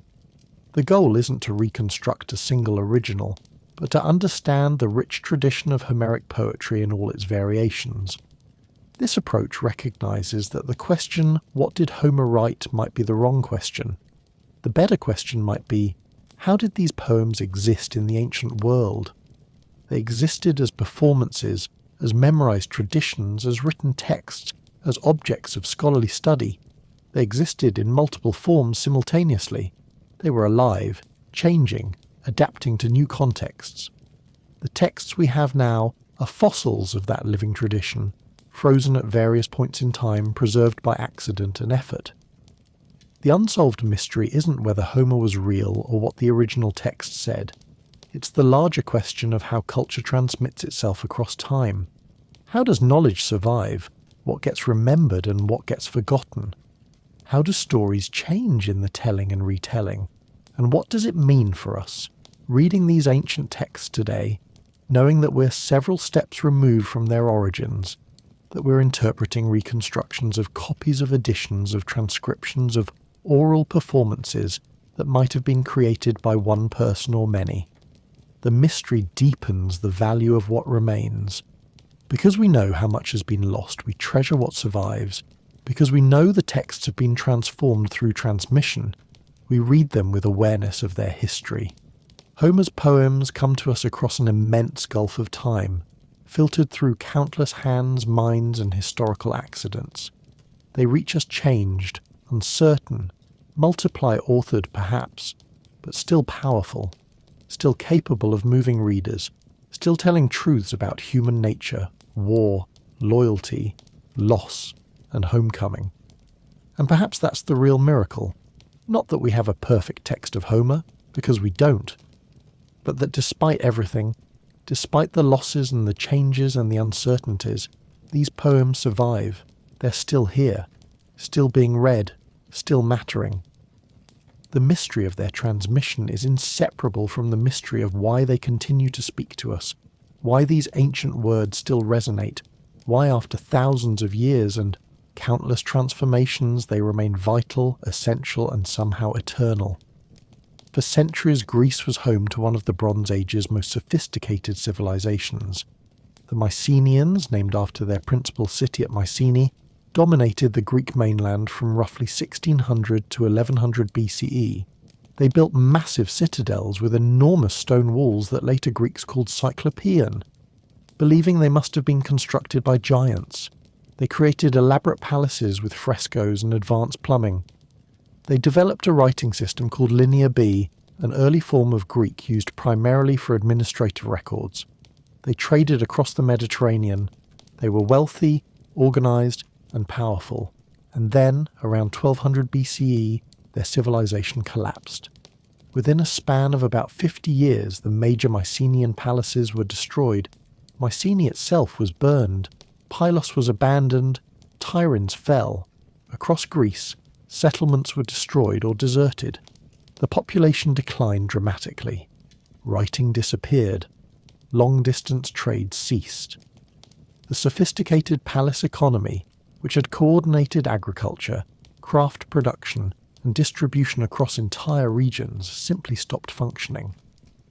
The goal isn't to reconstruct a single original, but to understand the rich tradition of Homeric poetry in all its variations. This approach recognizes that the question, "What did Homer write?" might be the wrong question. The better question might be, how did these poems exist in the ancient world? They existed as performances, as memorized traditions, as written texts, as objects of scholarly study. They existed in multiple forms simultaneously. They were alive, changing, adapting to new contexts. The texts we have now are fossils of that living tradition, frozen at various points in time, preserved by accident and effort. The unsolved mystery isn't whether Homer was real or what the original text said. It's the larger question of how culture transmits itself across time. How does knowledge survive? What gets remembered and what gets forgotten? How do stories change in the telling and retelling? And what does it mean for us, reading these ancient texts today, knowing that we're several steps removed from their origins, that we're interpreting reconstructions of copies of editions of transcriptions of oral performances that might have been created by one person or many? The mystery deepens the value of what remains. Because we know how much has been lost, we treasure what survives. Because we know the texts have been transformed through transmission, we read them with awareness of their history. Homer's poems come to us across an immense gulf of time, filtered through countless hands, minds, and historical accidents. They reach us changed, uncertain, multiply-authored perhaps, but still powerful, still capable of moving readers, still telling truths about human nature, war, loyalty, loss, and homecoming. And perhaps that's the real miracle. Not that we have a perfect text of Homer, because we don't, but that despite everything, despite the losses and the changes and the uncertainties, these poems survive. They're still here, still being read, still mattering. The mystery of their transmission is inseparable from the mystery of why they continue to speak to us, why these ancient words still resonate, why after thousands of years and countless transformations they remain vital, essential, and somehow eternal. For centuries, Greece was home to one of the Bronze Age's most sophisticated civilizations. The Mycenaeans, named after their principal city at Mycenae, dominated the Greek mainland from roughly 1600 to 1100 BCE. They built massive citadels with enormous stone walls that later Greeks called Cyclopean, believing they must have been constructed by giants. They created elaborate palaces with frescoes and advanced plumbing. They developed a writing system called Linear B, an early form of Greek used primarily for administrative records. They traded across the Mediterranean. They were wealthy, organised, and powerful. And then, around 1200 BCE, their civilization collapsed. Within a span of about 50 years, the major Mycenaean palaces were destroyed. Mycenae itself was burned. Pylos was abandoned. Tiryns fell. Across Greece, settlements were destroyed or deserted. The population declined dramatically. Writing disappeared. Long-distance trade ceased. The sophisticated palace economy, which had coordinated agriculture, craft production, and distribution across entire regions, simply stopped functioning.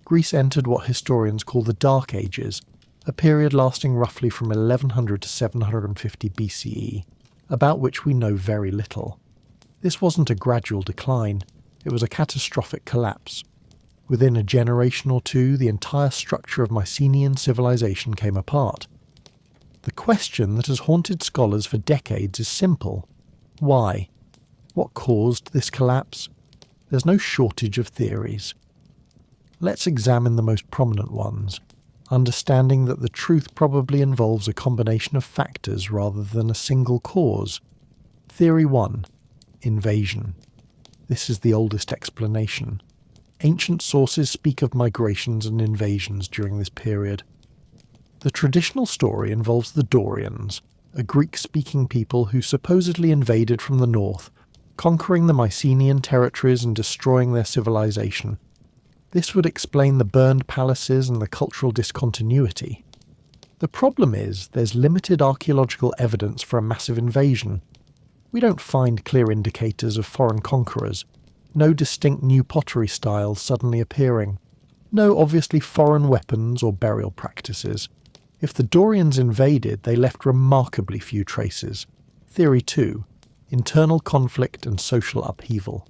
Greece entered what historians call the Dark Ages, a period lasting roughly from 1100 to 750 BCE, about which we know very little. This wasn't a gradual decline, it was a catastrophic collapse. Within a generation or two, the entire structure of Mycenaean civilization came apart. The question that has haunted scholars for decades is simple. Why? What caused this collapse? There's no shortage of theories. Let's examine the most prominent ones, understanding that the truth probably involves a combination of factors rather than a single cause. Theory 1. Invasion. This is the oldest explanation. Ancient sources speak of migrations and invasions during this period. The traditional story involves the Dorians, a Greek-speaking people who supposedly invaded from the north, conquering the Mycenaean territories and destroying their civilization. This would explain the burned palaces and the cultural discontinuity. The problem is there's limited archaeological evidence for a massive invasion. We don't find clear indicators of foreign conquerors, no distinct new pottery styles suddenly appearing, no obviously foreign weapons or burial practices. If the Dorians invaded, they left remarkably few traces. Theory 2. Internal conflict and social upheaval.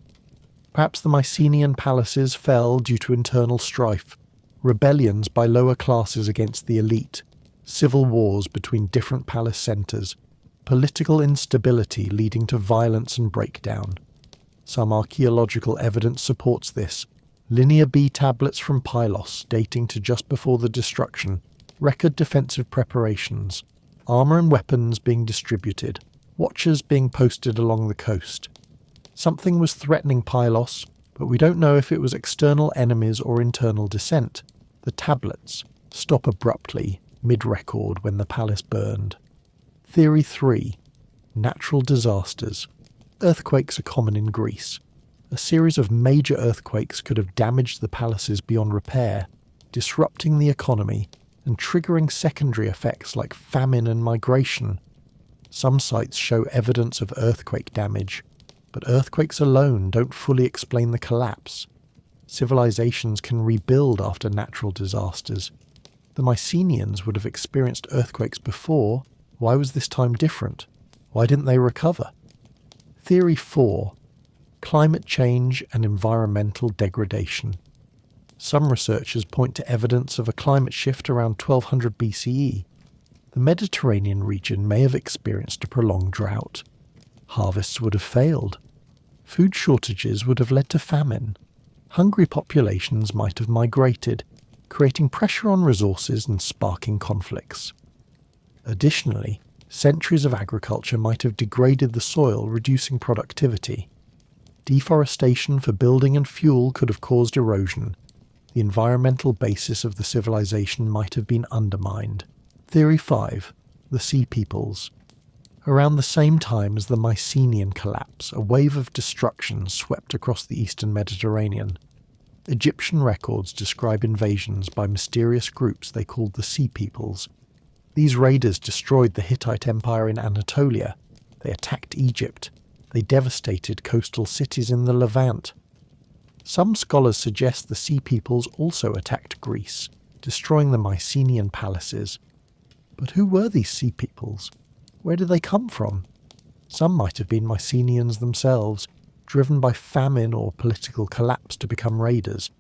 Perhaps the Mycenaean palaces fell due to internal strife, rebellions by lower classes against the elite, civil wars between different palace centres, political instability leading to violence and breakdown. Some archaeological evidence supports this. Linear B tablets from Pylos dating to just before the destruction, record defensive preparations, armour and weapons being distributed, watchers being posted along the coast. Something was threatening Pylos, but we don't know if it was external enemies or internal dissent. The tablets stop abruptly, mid-record, when the palace burned. Theory 3. Natural disasters. Earthquakes are common in Greece. A series of major earthquakes could have damaged the palaces beyond repair, disrupting the economy and triggering secondary effects like famine and migration. Some sites show evidence of earthquake damage, but earthquakes alone don't fully explain the collapse. Civilizations can rebuild after natural disasters. The Mycenaeans would have experienced earthquakes before. Why was this time different? Why didn't they recover? Theory 4. Climate change and environmental degradation. Some researchers point to evidence of a climate shift around 1200 BCE. The Mediterranean region may have experienced a prolonged drought. Harvests would have failed. Food shortages would have led to famine. Hungry populations might have migrated, creating pressure on resources and sparking conflicts. Additionally, centuries of agriculture might have degraded the soil, reducing productivity. Deforestation for building and fuel could have caused erosion. The environmental basis of the civilization might have been undermined. Theory 5. The Sea Peoples. Around the same time as the Mycenaean collapse, a wave of destruction swept across the eastern Mediterranean. Egyptian records describe invasions by mysterious groups they called the Sea Peoples. These raiders destroyed the Hittite Empire in Anatolia. They attacked Egypt. They devastated coastal cities in the Levant. Some scholars suggest the Sea Peoples also attacked Greece, destroying the Mycenaean palaces. But who were these Sea Peoples? Where did they come from? Some might have been Mycenaeans themselves, driven by famine or political collapse to become raiders.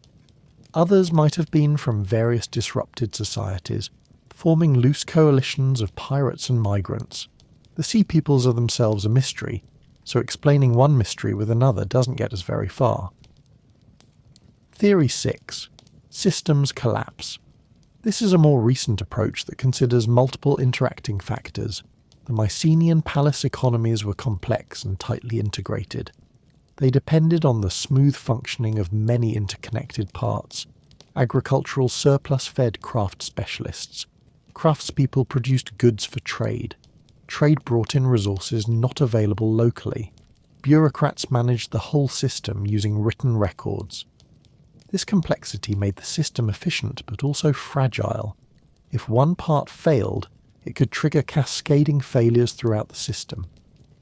Others might have been from various disrupted societies, forming loose coalitions of pirates and migrants. The Sea Peoples are themselves a mystery, so explaining one mystery with another doesn't get us very far. Theory 6. Systems collapse. This is a more recent approach that considers multiple interacting factors. The Mycenaean palace economies were complex and tightly integrated. They depended on the smooth functioning of many interconnected parts. Agricultural surplus fed craft specialists. Craftspeople produced goods for trade. Trade brought in resources not available locally. Bureaucrats managed the whole system using written records. This complexity made the system efficient but also fragile. If one part failed, it could trigger cascading failures throughout the system.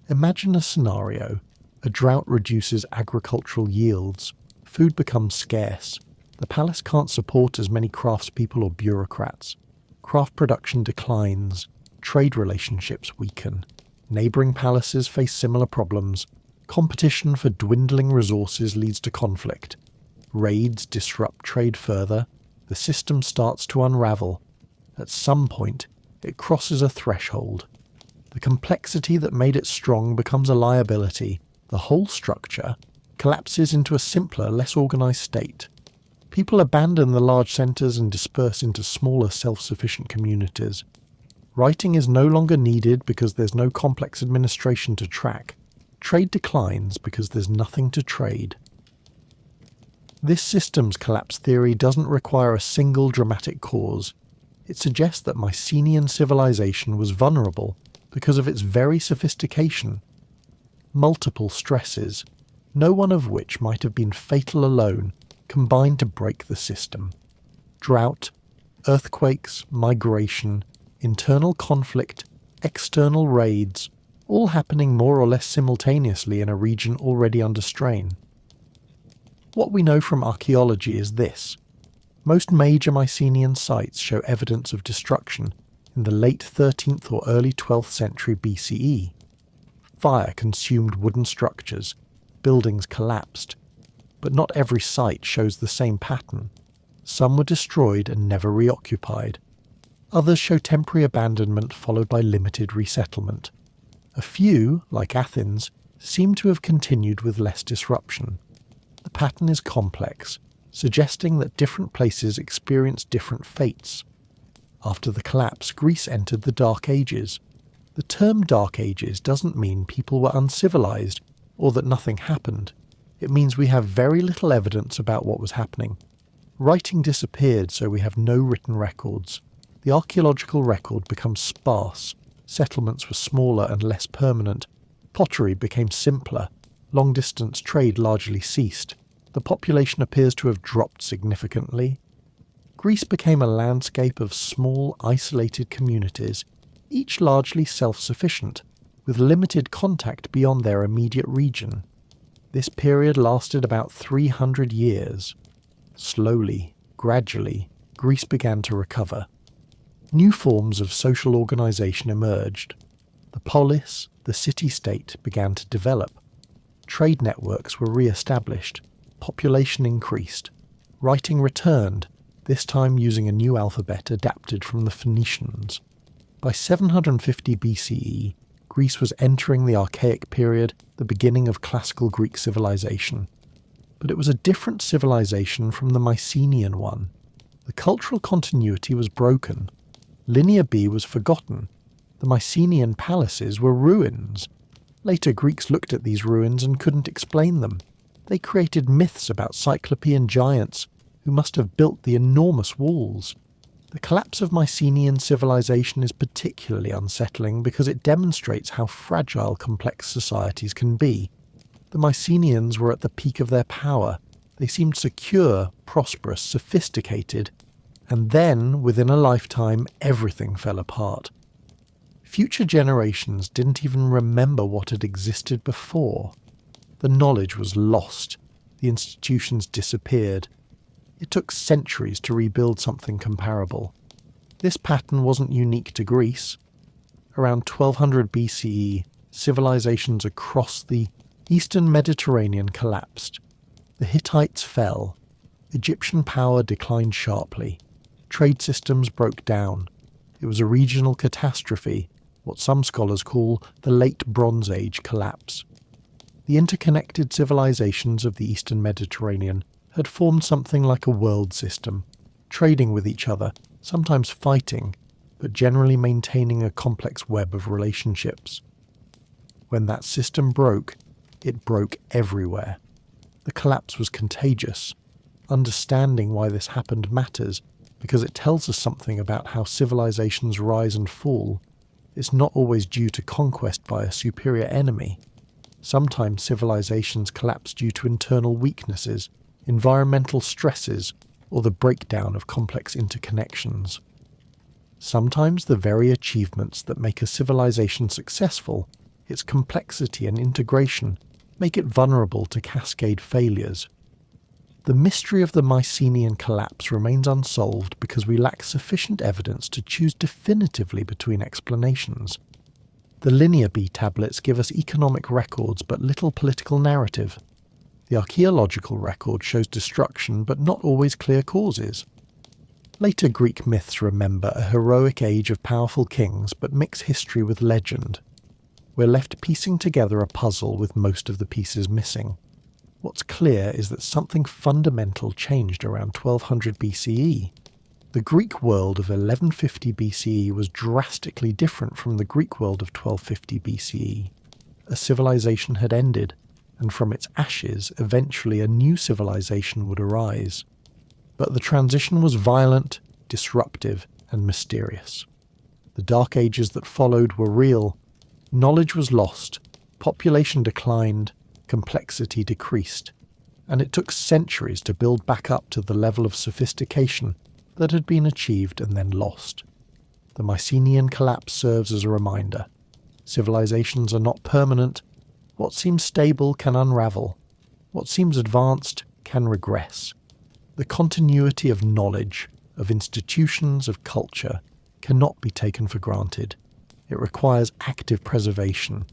Imagine a scenario. A drought reduces agricultural yields. Food becomes scarce. The palace can't support as many craftspeople or bureaucrats. Craft production declines. Trade relationships weaken. Neighbouring palaces face similar problems. Competition for dwindling resources leads to conflict. Raids disrupt trade further. The system starts to unravel. At some point, it crosses a threshold. The complexity that made it strong becomes a liability. The whole structure collapses into a simpler, less organised state. People abandon the large centres and disperse into smaller, self-sufficient communities. Writing is no longer needed because there's no complex administration to track. Trade declines because there's nothing to trade. This systems collapse theory doesn't require a single dramatic cause. It suggests that Mycenaean civilization was vulnerable because of its very sophistication. Multiple stresses, no one of which might have been fatal alone, combined to break the system. Drought, earthquakes, migration, internal conflict, external raids, all happening more or less simultaneously in a region already under strain. What we know from archaeology is this. Most major Mycenaean sites show evidence of destruction in the late 13th or early 12th century BCE. Fire consumed wooden structures, buildings collapsed, but not every site shows the same pattern. Some were destroyed and never reoccupied. Others show temporary abandonment followed by limited resettlement. A few, like Athens, seem to have continued with less disruption. The pattern is complex, suggesting that different places experienced different fates. After the collapse, Greece entered the Dark Ages. The term Dark Ages doesn't mean people were uncivilized or that nothing happened. It means we have very little evidence about what was happening. Writing disappeared, so we have no written records. The archaeological record becomes sparse. Settlements were smaller and less permanent. Pottery became simpler. Long-distance trade largely ceased. The population appears to have dropped significantly. Greece became a landscape of small, isolated communities, each largely self-sufficient, with limited contact beyond their immediate region. This period lasted about 300 years. Slowly, gradually, Greece began to recover. New forms of social organisation emerged. The polis, the city-state, began to develop. Trade networks were re-established. Population increased. Writing returned, this time using a new alphabet adapted from the Phoenicians. By 750 BCE, Greece was entering the Archaic period, the beginning of classical Greek civilization. But it was a different civilization from the Mycenaean one. The cultural continuity was broken. Linear B was forgotten. The Mycenaean palaces were ruins. Later Greeks looked at these ruins and couldn't explain them. They created myths about Cyclopean giants who must have built the enormous walls. The collapse of Mycenaean civilization is particularly unsettling because it demonstrates how fragile complex societies can be. The Mycenaeans were at the peak of their power. They seemed secure, prosperous, sophisticated, and then, within a lifetime, everything fell apart. Future generations didn't even remember what had existed before. The knowledge was lost. The institutions disappeared. It took centuries to rebuild something comparable. This pattern wasn't unique to Greece. Around 1200 BCE, civilizations across the Eastern Mediterranean collapsed. The Hittites fell. Egyptian power declined sharply. Trade systems broke down. It was a regional catastrophe, what some scholars call the Late Bronze Age collapse. The interconnected civilizations of the Eastern Mediterranean had formed something like a world system, trading with each other, sometimes fighting, but generally maintaining a complex web of relationships. When that system broke, it broke everywhere. The collapse was contagious. Understanding why this happened matters, because it tells us something about how civilizations rise and fall. It's not always due to conquest by a superior enemy. Sometimes civilizations collapse due to internal weaknesses, environmental stresses, or the breakdown of complex interconnections. Sometimes the very achievements that make a civilization successful, its complexity and integration, make it vulnerable to cascade failures. The mystery of the Mycenaean collapse remains unsolved because we lack sufficient evidence to choose definitively between explanations. The Linear B tablets give us economic records but little political narrative. The archaeological record shows destruction but not always clear causes. Later Greek myths remember a heroic age of powerful kings but mix history with legend. We're left piecing together a puzzle with most of the pieces missing. What's clear is that something fundamental changed around 1200 BCE. The Greek world of 1150 BCE was drastically different from the Greek world of 1250 BCE. A civilization had ended, and from its ashes eventually a new civilization would arise. But the transition was violent, disruptive, and mysterious. The Dark Ages that followed were real. Knowledge was lost, population declined, complexity decreased, and it took centuries to build back up to the level of sophistication that had been achieved and then lost. The Mycenaean collapse serves as a reminder. Civilizations are not permanent. What seems stable can unravel. What seems advanced can regress. The continuity of knowledge, of institutions, of culture, cannot be taken for granted. It requires active preservation.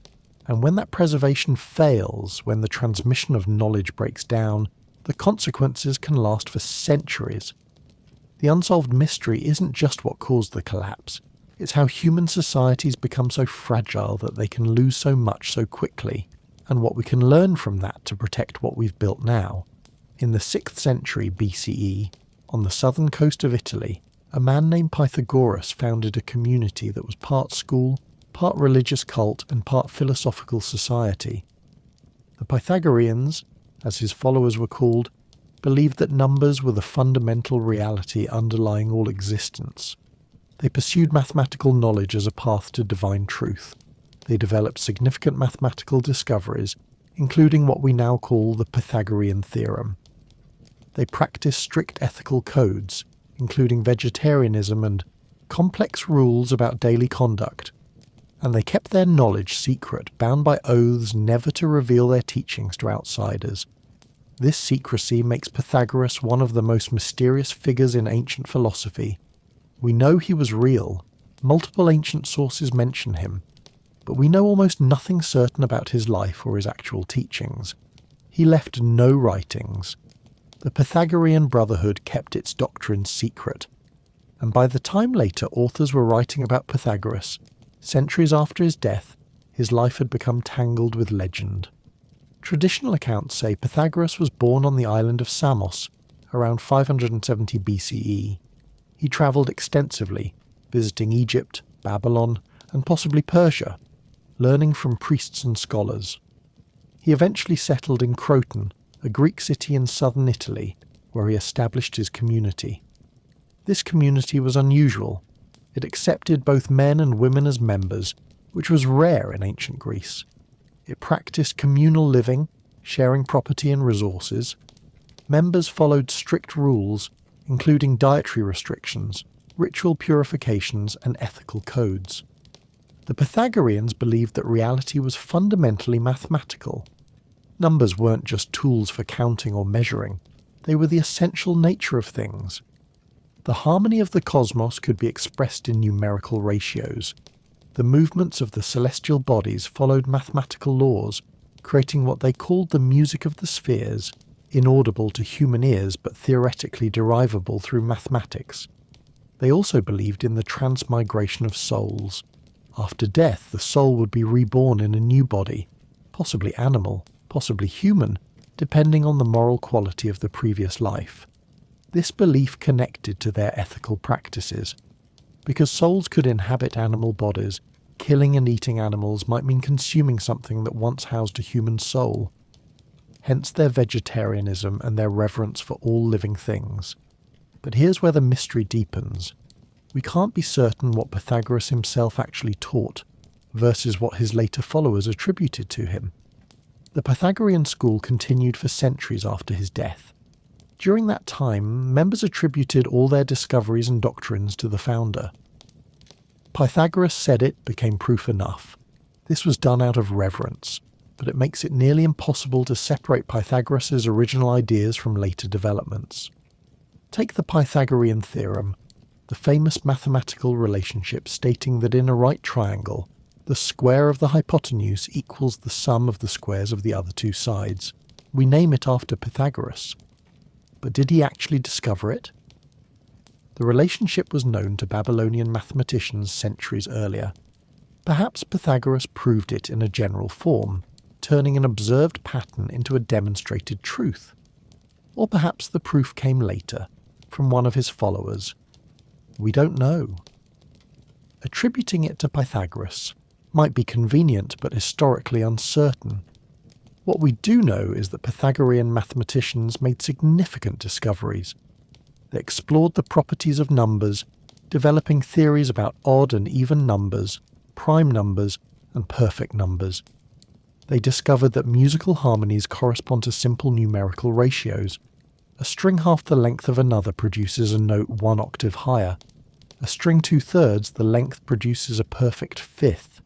And when that preservation fails, when the transmission of knowledge breaks down, the consequences can last for centuries. The unsolved mystery isn't just what caused the collapse. It's how human societies become so fragile that they can lose so much so quickly, and what we can learn from that to protect what we've built now. In the 6th century BCE, on the southern coast of Italy, a man named Pythagoras founded a community that was part school, part religious cult, and part philosophical society. The Pythagoreans, as his followers were called, believed that numbers were the fundamental reality underlying all existence. They pursued mathematical knowledge as a path to divine truth. They developed significant mathematical discoveries, including what we now call the Pythagorean theorem. They practiced strict ethical codes, including vegetarianism and complex rules about daily conduct, and they kept their knowledge secret, bound by oaths never to reveal their teachings to outsiders. This secrecy makes Pythagoras one of the most mysterious figures in ancient philosophy. We know he was real. Multiple ancient sources mention him, but we know almost nothing certain about his life or his actual teachings. He left no writings. The Pythagorean brotherhood kept its doctrines secret, and by the time later authors were writing about Pythagoras, centuries after his death, his life had become tangled with legend. Traditional accounts say Pythagoras was born on the island of Samos, around 570 BCE. He travelled extensively, visiting Egypt, Babylon, and possibly Persia, learning from priests and scholars. He eventually settled in Croton, a Greek city in southern Italy, where he established his community. This community was unusual. It accepted both men and women as members, which was rare in ancient Greece. It practiced communal living, sharing property and resources. Members followed strict rules, including dietary restrictions, ritual purifications, and ethical codes. The Pythagoreans believed that reality was fundamentally mathematical. Numbers weren't just tools for counting or measuring, they were the essential nature of things. The harmony of the cosmos could be expressed in numerical ratios. The movements of the celestial bodies followed mathematical laws, creating what they called the music of the spheres, inaudible to human ears but theoretically derivable through mathematics. They also believed in the transmigration of souls. After death, the soul would be reborn in a new body, possibly animal, possibly human, depending on the moral quality of the previous life. This belief connected to their ethical practices. Because souls could inhabit animal bodies, killing and eating animals might mean consuming something that once housed a human soul. Hence their vegetarianism and their reverence for all living things. But here's where the mystery deepens. We can't be certain what Pythagoras himself actually taught, versus what his later followers attributed to him. The Pythagorean school continued for centuries after his death. During that time, members attributed all their discoveries and doctrines to the founder. Pythagoras said it became proof enough. This was done out of reverence, but it makes it nearly impossible to separate Pythagoras' original ideas from later developments. Take the Pythagorean theorem, the famous mathematical relationship stating that in a right triangle, the square of the hypotenuse equals the sum of the squares of the other two sides. We name it after Pythagoras. But did he actually discover it? The relationship was known to Babylonian mathematicians centuries earlier. Perhaps Pythagoras proved it in a general form, turning an observed pattern into a demonstrated truth. Or perhaps the proof came later, from one of his followers. We don't know. Attributing it to Pythagoras might be convenient but historically uncertain. What we do know is that Pythagorean mathematicians made significant discoveries. They explored the properties of numbers, developing theories about odd and even numbers, prime numbers, and perfect numbers. They discovered that musical harmonies correspond to simple numerical ratios. A string half the length of another produces a note 1 octave higher. A string 2/3 the length produces a perfect fifth.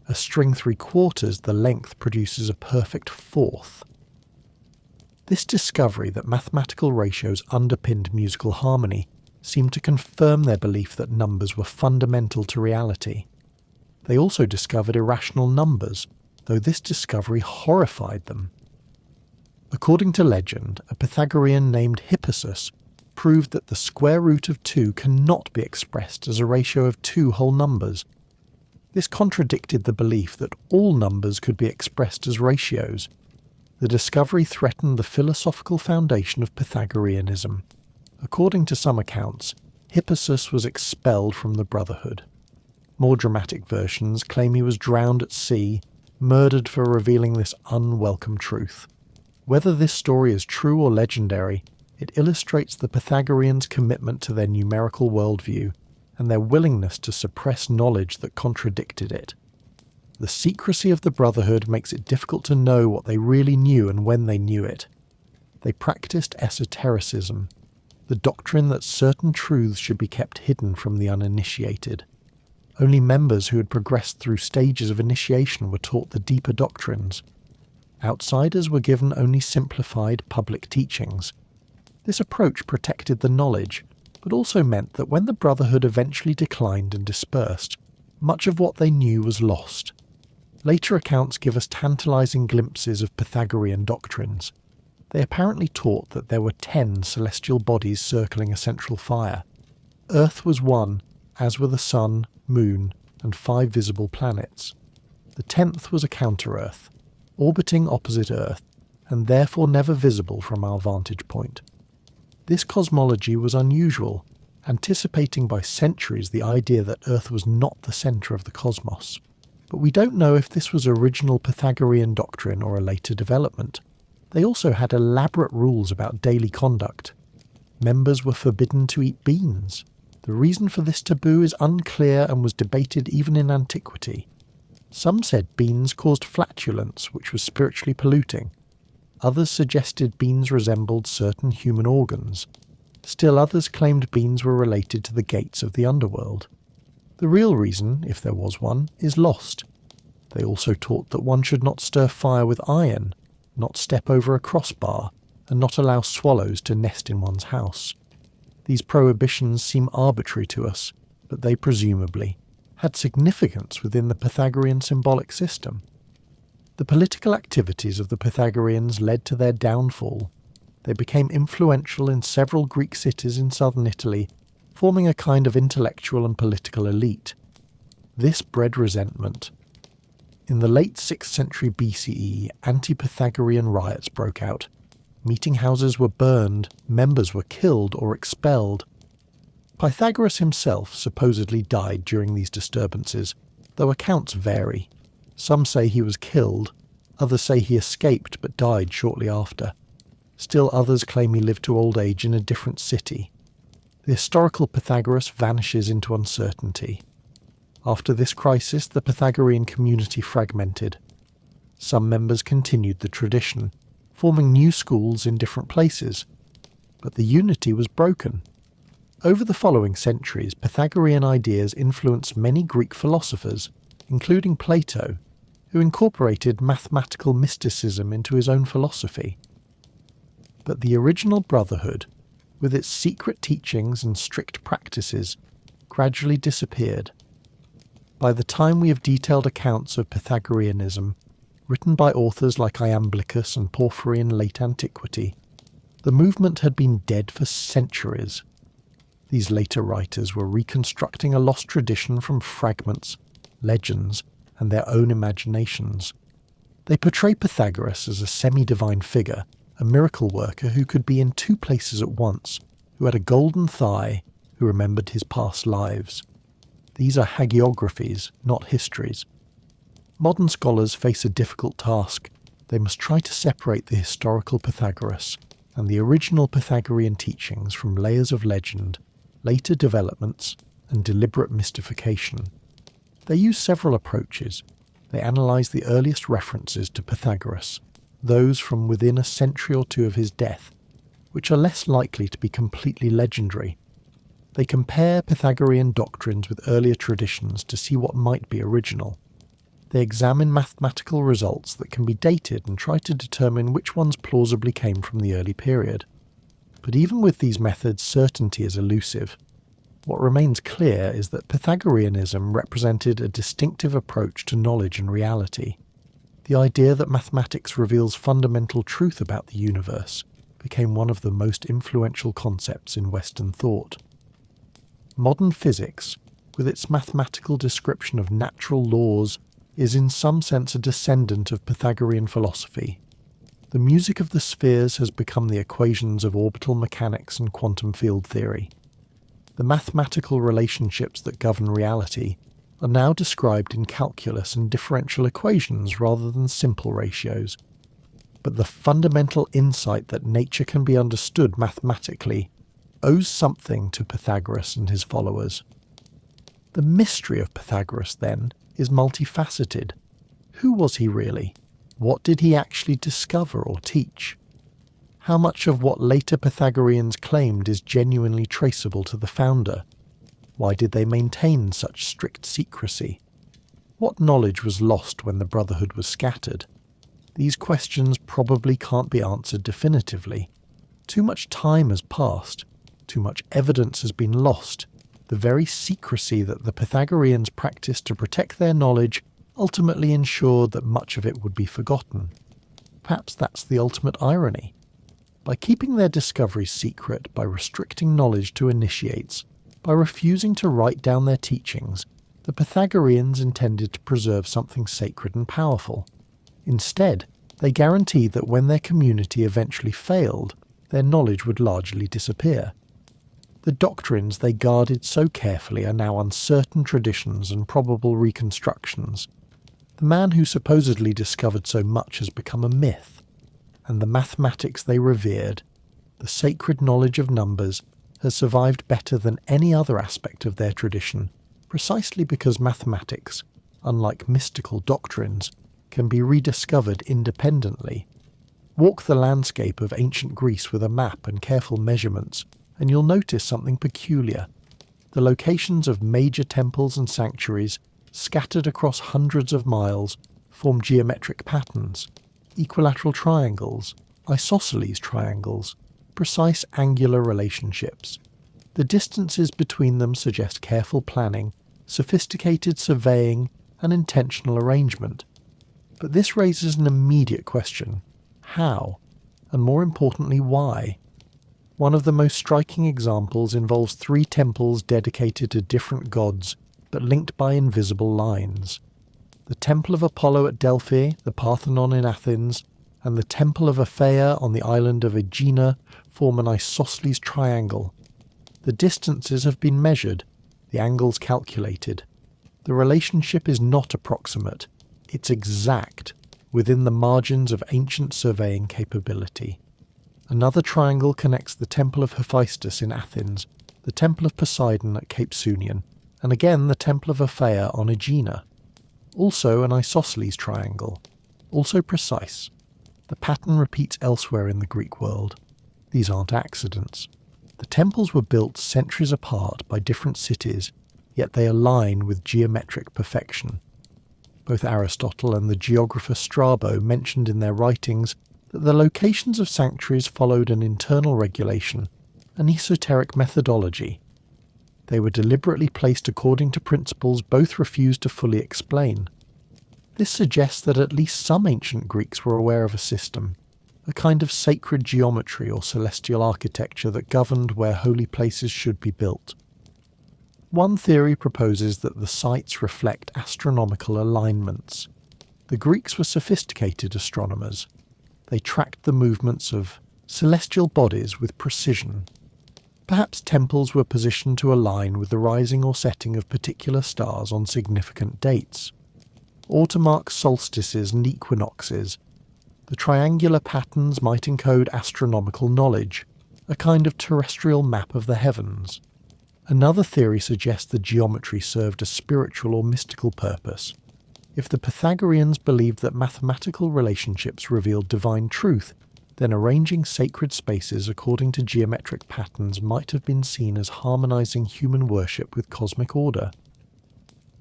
A string 3/4 the length produces a perfect fourth. This discovery that mathematical ratios underpinned musical harmony seemed to confirm their belief that numbers were fundamental to reality. They also discovered irrational numbers, though this discovery horrified them. According to legend, a Pythagorean named Hippasus proved that the square root of 2 cannot be expressed as a ratio of 2 whole numbers. This contradicted the belief that all numbers could be expressed as ratios. The discovery threatened the philosophical foundation of Pythagoreanism. According to some accounts, Hippasus was expelled from the brotherhood. More dramatic versions claim he was drowned at sea, murdered for revealing this unwelcome truth. Whether this story is true or legendary, it illustrates the Pythagoreans' commitment to their numerical worldview and their willingness to suppress knowledge that contradicted it. The secrecy of the brotherhood makes it difficult to know what they really knew and when they knew it. They practiced esotericism, the doctrine that certain truths should be kept hidden from the uninitiated. Only members who had progressed through stages of initiation were taught the deeper doctrines. Outsiders were given only simplified public teachings. This approach protected the knowledge, but also meant that when the brotherhood eventually declined and dispersed, much of what they knew was lost. Later accounts give us tantalizing glimpses of Pythagorean doctrines. They apparently taught that there were 10 celestial bodies circling a central fire. Earth was one, as were the sun, moon, and 5 visible planets. The 10th was a counter-Earth, orbiting opposite Earth, and therefore never visible from our vantage point. This cosmology was unusual, anticipating by centuries the idea that Earth was not the centre of the cosmos. But we don't know if this was original Pythagorean doctrine or a later development. They also had elaborate rules about daily conduct. members were forbidden to eat beans. The reason for this taboo is unclear and was debated even in antiquity. Some said beans caused flatulence, which was spiritually polluting. Others suggested beans resembled certain human organs. Still others claimed beans were related to the gates of the underworld. The real reason, if there was one, is lost. They also taught that one should not stir fire with iron, not step over a crossbar, and not allow swallows to nest in one's house. These prohibitions seem arbitrary to us, but they presumably had significance within the Pythagorean symbolic system. The political activities of the Pythagoreans led to their downfall. They became influential in several Greek cities in southern Italy, forming a kind of intellectual and political elite. This bred resentment. In the late 6th century BCE, anti-Pythagorean riots broke out. Meeting houses were burned, members were killed or expelled. Pythagoras himself supposedly died during these disturbances, though accounts vary. Some say he was killed, others say he escaped but died shortly after. Still others claim he lived to old age in a different city. The historical Pythagoras vanishes into uncertainty. After this crisis, the Pythagorean community fragmented. Some members continued the tradition, forming new schools in different places, but the unity was broken. Over the following centuries, Pythagorean ideas influenced many Greek philosophers, including Plato, who incorporated mathematical mysticism into his own philosophy. But the original brotherhood, with its secret teachings and strict practices, gradually disappeared. By the time we have detailed accounts of Pythagoreanism, written by authors like Iamblichus and Porphyry in late antiquity, the movement had been dead for centuries. These later writers were reconstructing a lost tradition from fragments, legends, and their own imaginations. They portray Pythagoras as a semi-divine figure, a miracle worker who could be in two places at once, who had a golden thigh, who remembered his past lives. These are hagiographies, not histories. Modern scholars face a difficult task. They must try to separate the historical Pythagoras and the original Pythagorean teachings from layers of legend, later developments, and deliberate mystification. They use several approaches. They analyse the earliest references to Pythagoras, those from within a century or two of his death, which are less likely to be completely legendary. They compare Pythagorean doctrines with earlier traditions to see what might be original. They examine mathematical results that can be dated and try to determine which ones plausibly came from the early period. But even with these methods, certainty is elusive. What remains clear is that Pythagoreanism represented a distinctive approach to knowledge and reality. The idea that mathematics reveals fundamental truth about the universe became one of the most influential concepts in Western thought. Modern physics, with its mathematical description of natural laws, is in some sense a descendant of Pythagorean philosophy. The music of the spheres has become the equations of orbital mechanics and quantum field theory. The mathematical relationships that govern reality are now described in calculus and differential equations rather than simple ratios. But the fundamental insight that nature can be understood mathematically owes something to Pythagoras and his followers. The mystery of Pythagoras, then, is multifaceted. Who was he really? What did he actually discover or teach? How much of what later Pythagoreans claimed is genuinely traceable to the founder? Why did they maintain such strict secrecy? What knowledge was lost when the brotherhood was scattered? These questions probably can't be answered definitively. Too much time has passed. Too much evidence has been lost. The very secrecy that the Pythagoreans practiced to protect their knowledge ultimately ensured that much of it would be forgotten. Perhaps that's the ultimate irony. By keeping their discoveries secret, by restricting knowledge to initiates, by refusing to write down their teachings, the Pythagoreans intended to preserve something sacred and powerful. Instead, they guaranteed that when their community eventually failed, their knowledge would largely disappear. The doctrines they guarded so carefully are now uncertain traditions and probable reconstructions. The man who supposedly discovered so much has become a myth, and the mathematics they revered the sacred knowledge of numbers has survived better than any other aspect of their tradition, precisely because mathematics, unlike mystical doctrines, can be rediscovered independently. Walk the landscape of ancient Greece with a map and careful measurements, and you'll notice something peculiar. The locations of major temples and sanctuaries, scattered across hundreds of miles, form geometric patterns, equilateral triangles, isosceles triangles, precise angular relationships. The distances between them suggest careful planning, sophisticated surveying, and intentional arrangement. But this raises an immediate question: how? And more importantly, why? One of the most striking examples involves 3 temples dedicated to different gods, but linked by invisible lines. The Temple of Apollo at Delphi, the Parthenon in Athens, and the Temple of Aphaea on the island of Aegina form an isosceles triangle. The distances have been measured, the angles calculated. The relationship is not approximate, it's exact, within the margins of ancient surveying capability. Another triangle connects the Temple of Hephaestus in Athens, the Temple of Poseidon at Cape Sunion, and again the Temple of Aphaea on Aegina. Also an isosceles triangle, also precise. The pattern repeats elsewhere in the Greek world. These aren't accidents. The temples were built centuries apart by different cities, yet they align with geometric perfection. Both Aristotle and the geographer Strabo mentioned in their writings that the locations of sanctuaries followed an internal regulation, an esoteric methodology. They were deliberately placed according to principles both refused to fully explain. This suggests that at least some ancient Greeks were aware of a system, a kind of sacred geometry or celestial architecture that governed where holy places should be built. One theory proposes that the sites reflect astronomical alignments. The Greeks were sophisticated astronomers. They tracked the movements of celestial bodies with precision. Perhaps temples were positioned to align with the rising or setting of particular stars on significant dates, or to mark solstices and equinoxes. The triangular patterns might encode astronomical knowledge, a kind of terrestrial map of the heavens. Another theory suggests the geometry served a spiritual or mystical purpose. If the Pythagoreans believed that mathematical relationships revealed divine truth, then arranging sacred spaces according to geometric patterns might have been seen as harmonizing human worship with cosmic order.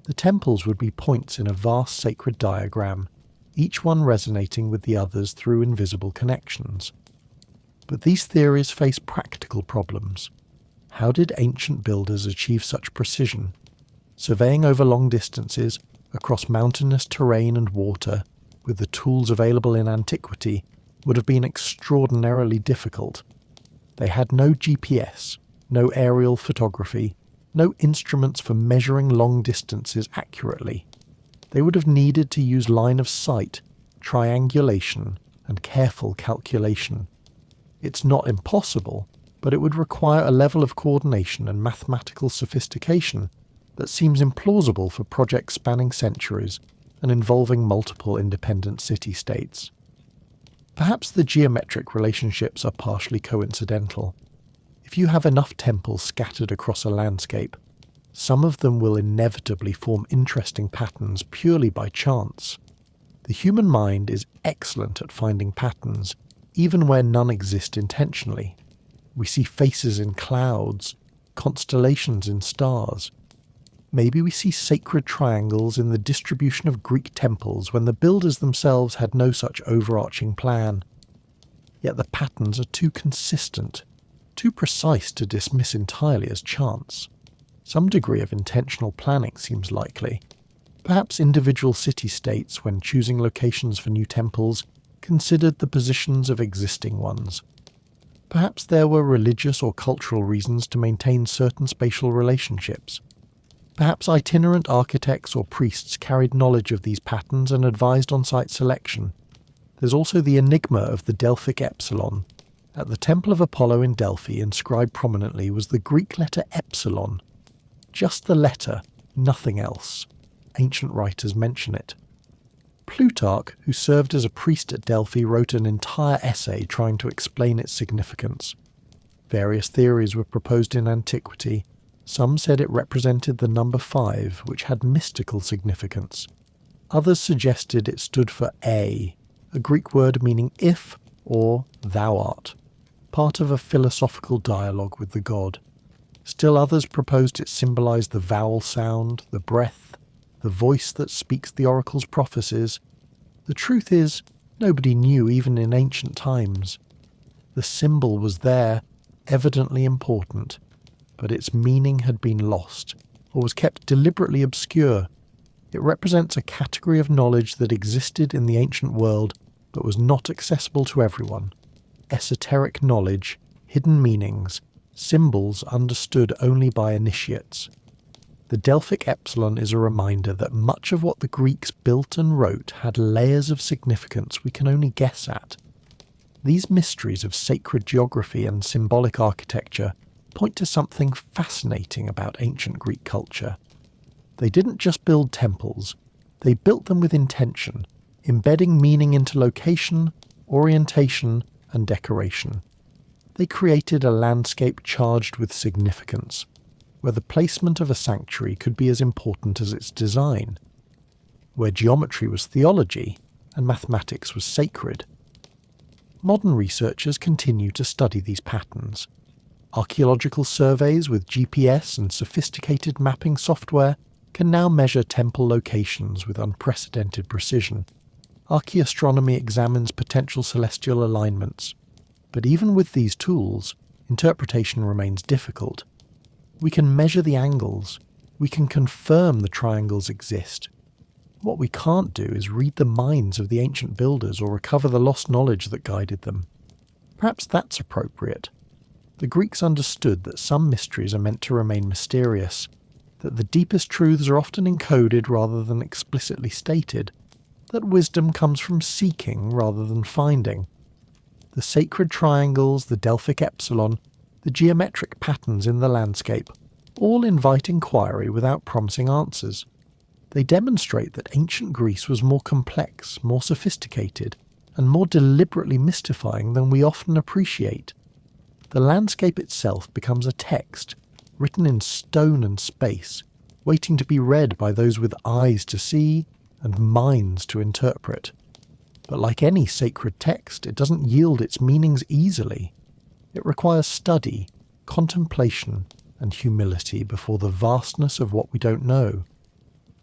The temples would be points in a vast sacred diagram, each one resonating with the others through invisible connections. But these theories face practical problems. How did ancient builders achieve such precision? Surveying over long distances, across mountainous terrain and water, with the tools available in antiquity, would have been extraordinarily difficult. They had no GPS, no aerial photography, no instruments for measuring long distances accurately. They would have needed to use line of sight, triangulation, and careful calculation. It's not impossible, but it would require a level of coordination and mathematical sophistication that seems implausible for projects spanning centuries and involving multiple independent city-states. Perhaps the geometric relationships are partially coincidental. If you have enough temples scattered across a landscape, some of them will inevitably form interesting patterns purely by chance. The human mind is excellent at finding patterns, even where none exist intentionally. We see faces in clouds, constellations in stars. Maybe we see sacred triangles in the distribution of Greek temples when the builders themselves had no such overarching plan. Yet the patterns are too consistent, too precise to dismiss entirely as chance. Some degree of intentional planning seems likely. Perhaps individual city-states, when choosing locations for new temples, considered the positions of existing ones. Perhaps there were religious or cultural reasons to maintain certain spatial relationships. Perhaps itinerant architects or priests carried knowledge of these patterns and advised on site selection. There's also the enigma of the Delphic epsilon. At the Temple of Apollo in Delphi, inscribed prominently, was the Greek letter epsilon. Just the letter, nothing else. Ancient writers mention it. Plutarch, who served as a priest at Delphi, wrote an entire essay trying to explain its significance. Various theories were proposed in antiquity. Some said it represented the number 5, which had mystical significance. Others suggested it stood for a Greek word meaning if or thou art, part of a philosophical dialogue with the god. Still others proposed it symbolized the vowel sound, the breath, the voice that speaks the oracle's prophecies. The truth is, nobody knew even in ancient times. The symbol was there, evidently important, but its meaning had been lost, or was kept deliberately obscure. It represents a category of knowledge that existed in the ancient world but was not accessible to everyone. Esoteric knowledge, hidden meanings, symbols understood only by initiates. The Delphic epsilon is a reminder that much of what the Greeks built and wrote had layers of significance we can only guess at. These mysteries of sacred geography and symbolic architecture point to something fascinating about ancient Greek culture. They didn't just build temples, they built them with intention, embedding meaning into location, orientation, and decoration. They created a landscape charged with significance, where the placement of a sanctuary could be as important as its design, where geometry was theology and mathematics was sacred. Modern researchers continue to study these patterns. Archaeological surveys with GPS and sophisticated mapping software can now measure temple locations with unprecedented precision. Archaeoastronomy examines potential celestial alignments. But even with these tools, interpretation remains difficult. We can measure the angles. We can confirm the triangles exist. What we can't do is read the minds of the ancient builders or recover the lost knowledge that guided them. Perhaps that's appropriate. The Greeks understood that some mysteries are meant to remain mysterious, that the deepest truths are often encoded rather than explicitly stated, that wisdom comes from seeking rather than finding. The sacred triangles, the Delphic epsilon, the geometric patterns in the landscape, all invite inquiry without promising answers. They demonstrate that ancient Greece was more complex, more sophisticated, and more deliberately mystifying than we often appreciate. The landscape itself becomes a text, written in stone and space, waiting to be read by those with eyes to see and minds to interpret. But like any sacred text, it doesn't yield its meanings easily. It requires study, contemplation, and humility before the vastness of what we don't know.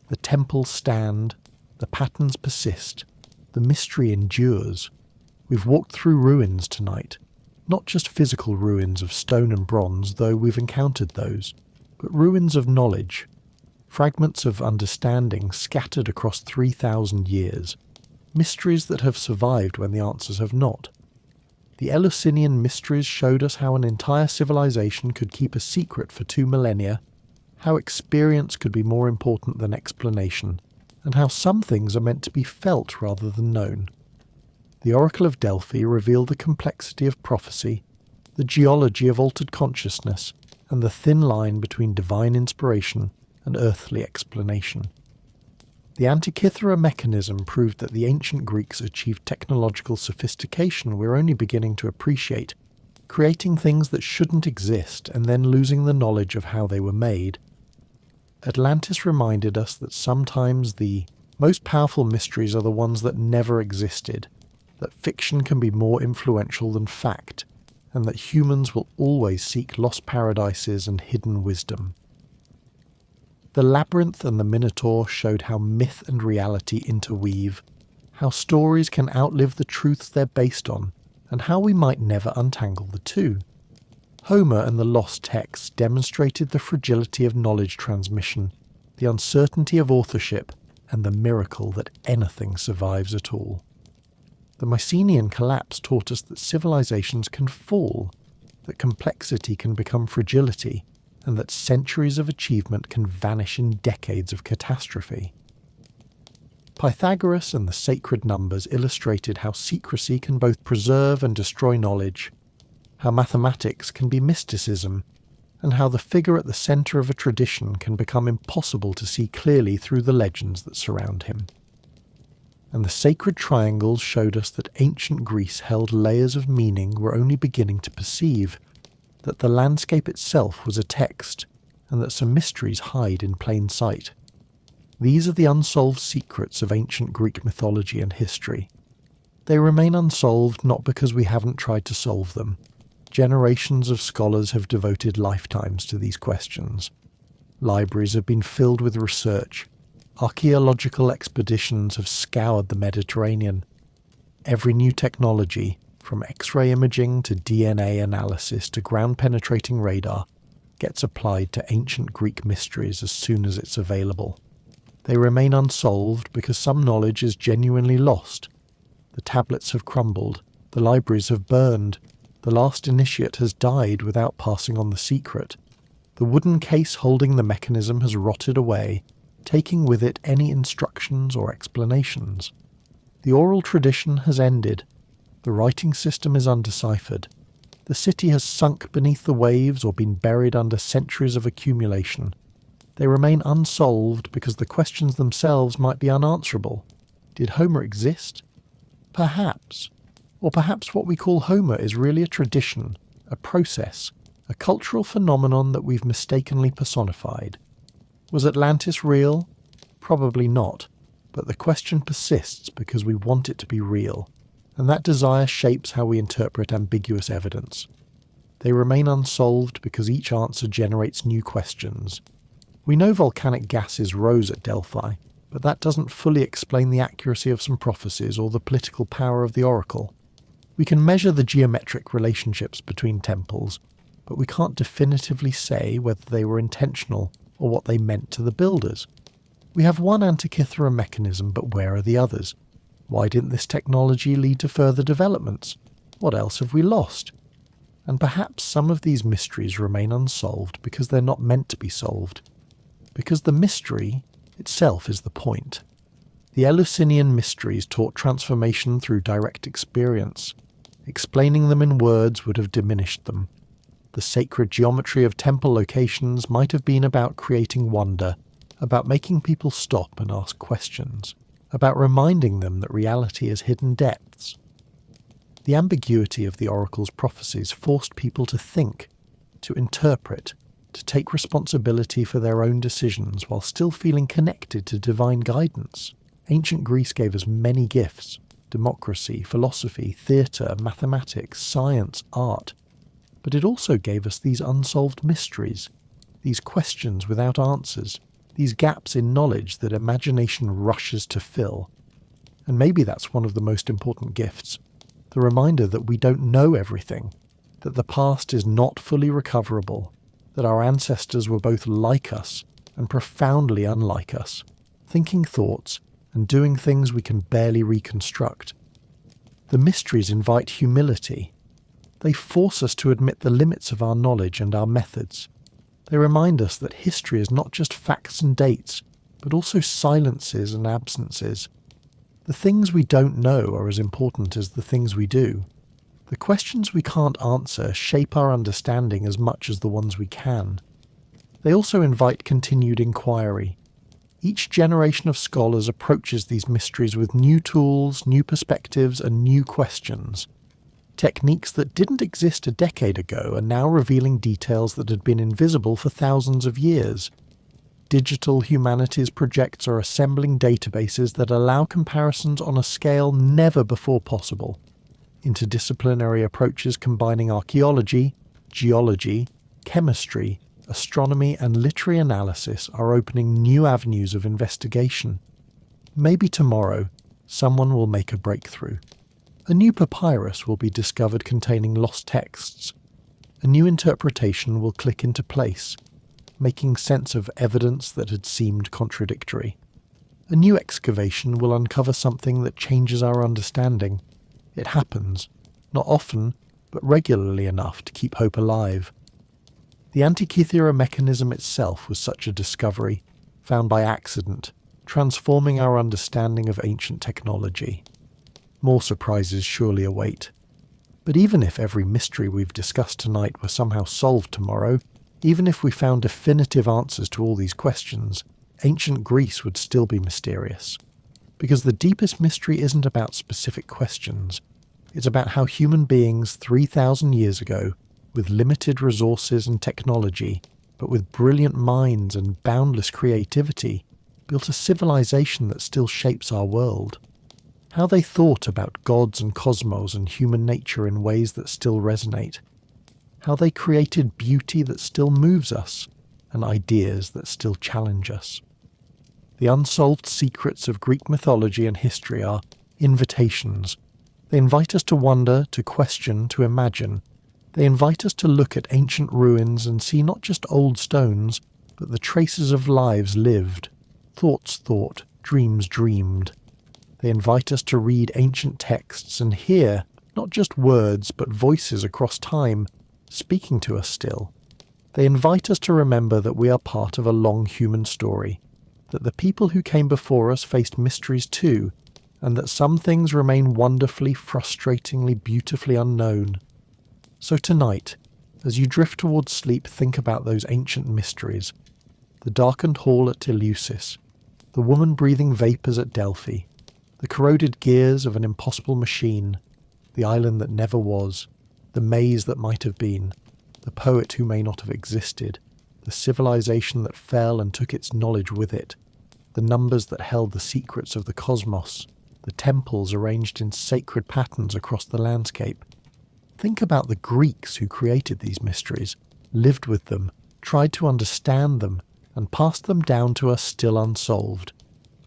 The temples stand, the patterns persist, the mystery endures. We've walked through ruins tonight, not just physical ruins of stone and bronze, though we've encountered those, but ruins of knowledge, fragments of understanding scattered across 3,000 years, mysteries that have survived when the answers have not. The Eleusinian Mysteries showed us how an entire civilization could keep a secret for 2 millennia, how experience could be more important than explanation, and how some things are meant to be felt rather than known. The Oracle of Delphi revealed the complexity of prophecy, the geology of altered consciousness, and the thin line between divine inspiration and earthly explanation. The Antikythera Mechanism proved that the ancient Greeks achieved technological sophistication we're only beginning to appreciate, creating things that shouldn't exist and then losing the knowledge of how they were made. Atlantis reminded us that sometimes the most powerful mysteries are the ones that never existed, that fiction can be more influential than fact, and that humans will always seek lost paradises and hidden wisdom. The Labyrinth and the Minotaur showed how myth and reality interweave, how stories can outlive the truths they're based on, and how we might never untangle the two. Homer and the lost texts demonstrated the fragility of knowledge transmission, the uncertainty of authorship, and the miracle that anything survives at all. The Mycenaean collapse taught us that civilizations can fall, that complexity can become fragility, and that centuries of achievement can vanish in decades of catastrophe. Pythagoras and the sacred numbers illustrated how secrecy can both preserve and destroy knowledge, how mathematics can be mysticism, and how the figure at the centre of a tradition can become impossible to see clearly through the legends that surround him. And the sacred triangles showed us that ancient Greece held layers of meaning we're only beginning to perceive, that the landscape itself was a text, and that some mysteries hide in plain sight. These are the unsolved secrets of ancient Greek mythology and history. They remain unsolved not because we haven't tried to solve them. Generations of scholars have devoted lifetimes to these questions. Libraries have been filled with research. Archaeological expeditions have scoured the Mediterranean. Every new technology, from X-ray imaging to DNA analysis to ground-penetrating radar, gets applied to ancient Greek mysteries as soon as it's available. They remain unsolved because some knowledge is genuinely lost. The tablets have crumbled, the libraries have burned, the last initiate has died without passing on the secret. The wooden case holding the mechanism has rotted away, taking with it any instructions or explanations. The oral tradition has ended. The writing system is undeciphered. The city has sunk beneath the waves or been buried under centuries of accumulation. They remain unsolved because the questions themselves might be unanswerable. Did Homer exist? Perhaps. Or perhaps what we call Homer is really a tradition, a process, a cultural phenomenon that we've mistakenly personified. Was Atlantis real? Probably not, but the question persists because we want it to be real, and that desire shapes how we interpret ambiguous evidence. They remain unsolved because each answer generates new questions. We know volcanic gases rose at Delphi, but that doesn't fully explain the accuracy of some prophecies or the political power of the oracle. We can measure the geometric relationships between temples, but we can't definitively say whether they were intentional or what they meant to the builders. We have one Antikythera mechanism, but where are the others? Why didn't this technology lead to further developments? What else have we lost? And perhaps some of these mysteries remain unsolved because they're not meant to be solved. Because the mystery itself is the point. The Eleusinian Mysteries taught transformation through direct experience. Explaining them in words would have diminished them. The sacred geometry of temple locations might have been about creating wonder, about making people stop and ask questions, about reminding them that reality has hidden depths. The ambiguity of the oracle's prophecies forced people to think, to interpret, to take responsibility for their own decisions while still feeling connected to divine guidance. Ancient Greece gave us many gifts: democracy, philosophy, theatre, mathematics, science, art. But it also gave us these unsolved mysteries, these questions without answers, these gaps in knowledge that imagination rushes to fill. And maybe that's one of the most important gifts, the reminder that we don't know everything, that the past is not fully recoverable, that our ancestors were both like us and profoundly unlike us, thinking thoughts and doing things we can barely reconstruct. The mysteries invite humility. They force us to admit the limits of our knowledge and our methods. They remind us that history is not just facts and dates, but also silences and absences. The things we don't know are as important as the things we do. The questions we can't answer shape our understanding as much as the ones we can. They also invite continued inquiry. Each generation of scholars approaches these mysteries with new tools, new perspectives, and new questions. Techniques that didn't exist a decade ago are now revealing details that had been invisible for thousands of years. Digital humanities projects are assembling databases that allow comparisons on a scale never before possible. Interdisciplinary approaches combining archaeology, geology, chemistry, astronomy, and literary analysis are opening new avenues of investigation. Maybe tomorrow, someone will make a breakthrough. A new papyrus will be discovered containing lost texts. A new interpretation will click into place, making sense of evidence that had seemed contradictory. A new excavation will uncover something that changes our understanding. It happens, not often, but regularly enough to keep hope alive. The Antikythera Mechanism itself was such a discovery, found by accident, transforming our understanding of ancient technology. More surprises surely await. But even if every mystery we've discussed tonight were somehow solved tomorrow, even if we found definitive answers to all these questions, ancient Greece would still be mysterious. Because the deepest mystery isn't about specific questions. It's about how human beings 3,000 years ago with limited resources and technology, but with brilliant minds and boundless creativity, built a civilization that still shapes our world. How they thought about gods and cosmos and human nature in ways that still resonate. How they created beauty that still moves us, and ideas that still challenge us. The unsolved secrets of Greek mythology and history are invitations. They invite us to wonder, to question, to imagine. They invite us to look at ancient ruins and see not just old stones, but the traces of lives lived, thoughts thought, dreams dreamed. They invite us to read ancient texts and hear not just words, but voices across time, speaking to us still. They invite us to remember that we are part of a long human story, that the people who came before us faced mysteries too, and that some things remain wonderfully, frustratingly, beautifully unknown. So tonight, as you drift towards sleep, think about those ancient mysteries. The darkened hall at Eleusis, the woman breathing vapours at Delphi, the corroded gears of an impossible machine, the island that never was, the maze that might have been, the poet who may not have existed, the civilization that fell and took its knowledge with it, the numbers that held the secrets of the cosmos, the temples arranged in sacred patterns across the landscape. Think about the Greeks who created these mysteries, lived with them, tried to understand them, and passed them down to us still unsolved.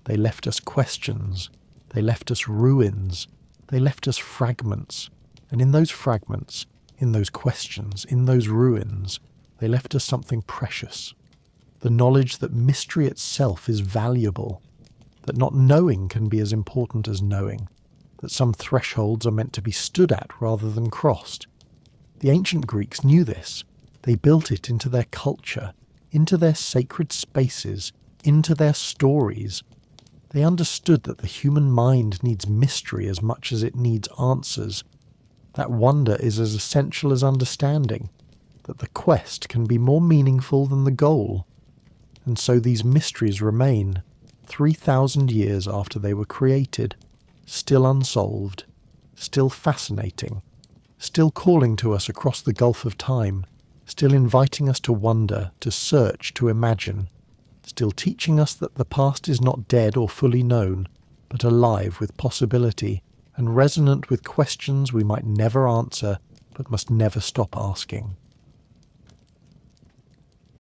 They left us questions, they left us ruins, they left us fragments, and in those fragments, in those questions, in those ruins, they left us something precious. The knowledge that mystery itself is valuable, that not knowing can be as important as knowing, that some thresholds are meant to be stood at rather than crossed. The ancient Greeks knew this. They built it into their culture, into their sacred spaces, into their stories. They understood that the human mind needs mystery as much as it needs answers, that wonder is as essential as understanding, that the quest can be more meaningful than the goal. And so these mysteries remain, 3,000 years after they were created, still unsolved, still fascinating, still calling to us across the gulf of time, still inviting us to wonder, to search, to imagine, still teaching us that the past is not dead or fully known, but alive with possibility, and resonant with questions we might never answer but must never stop asking.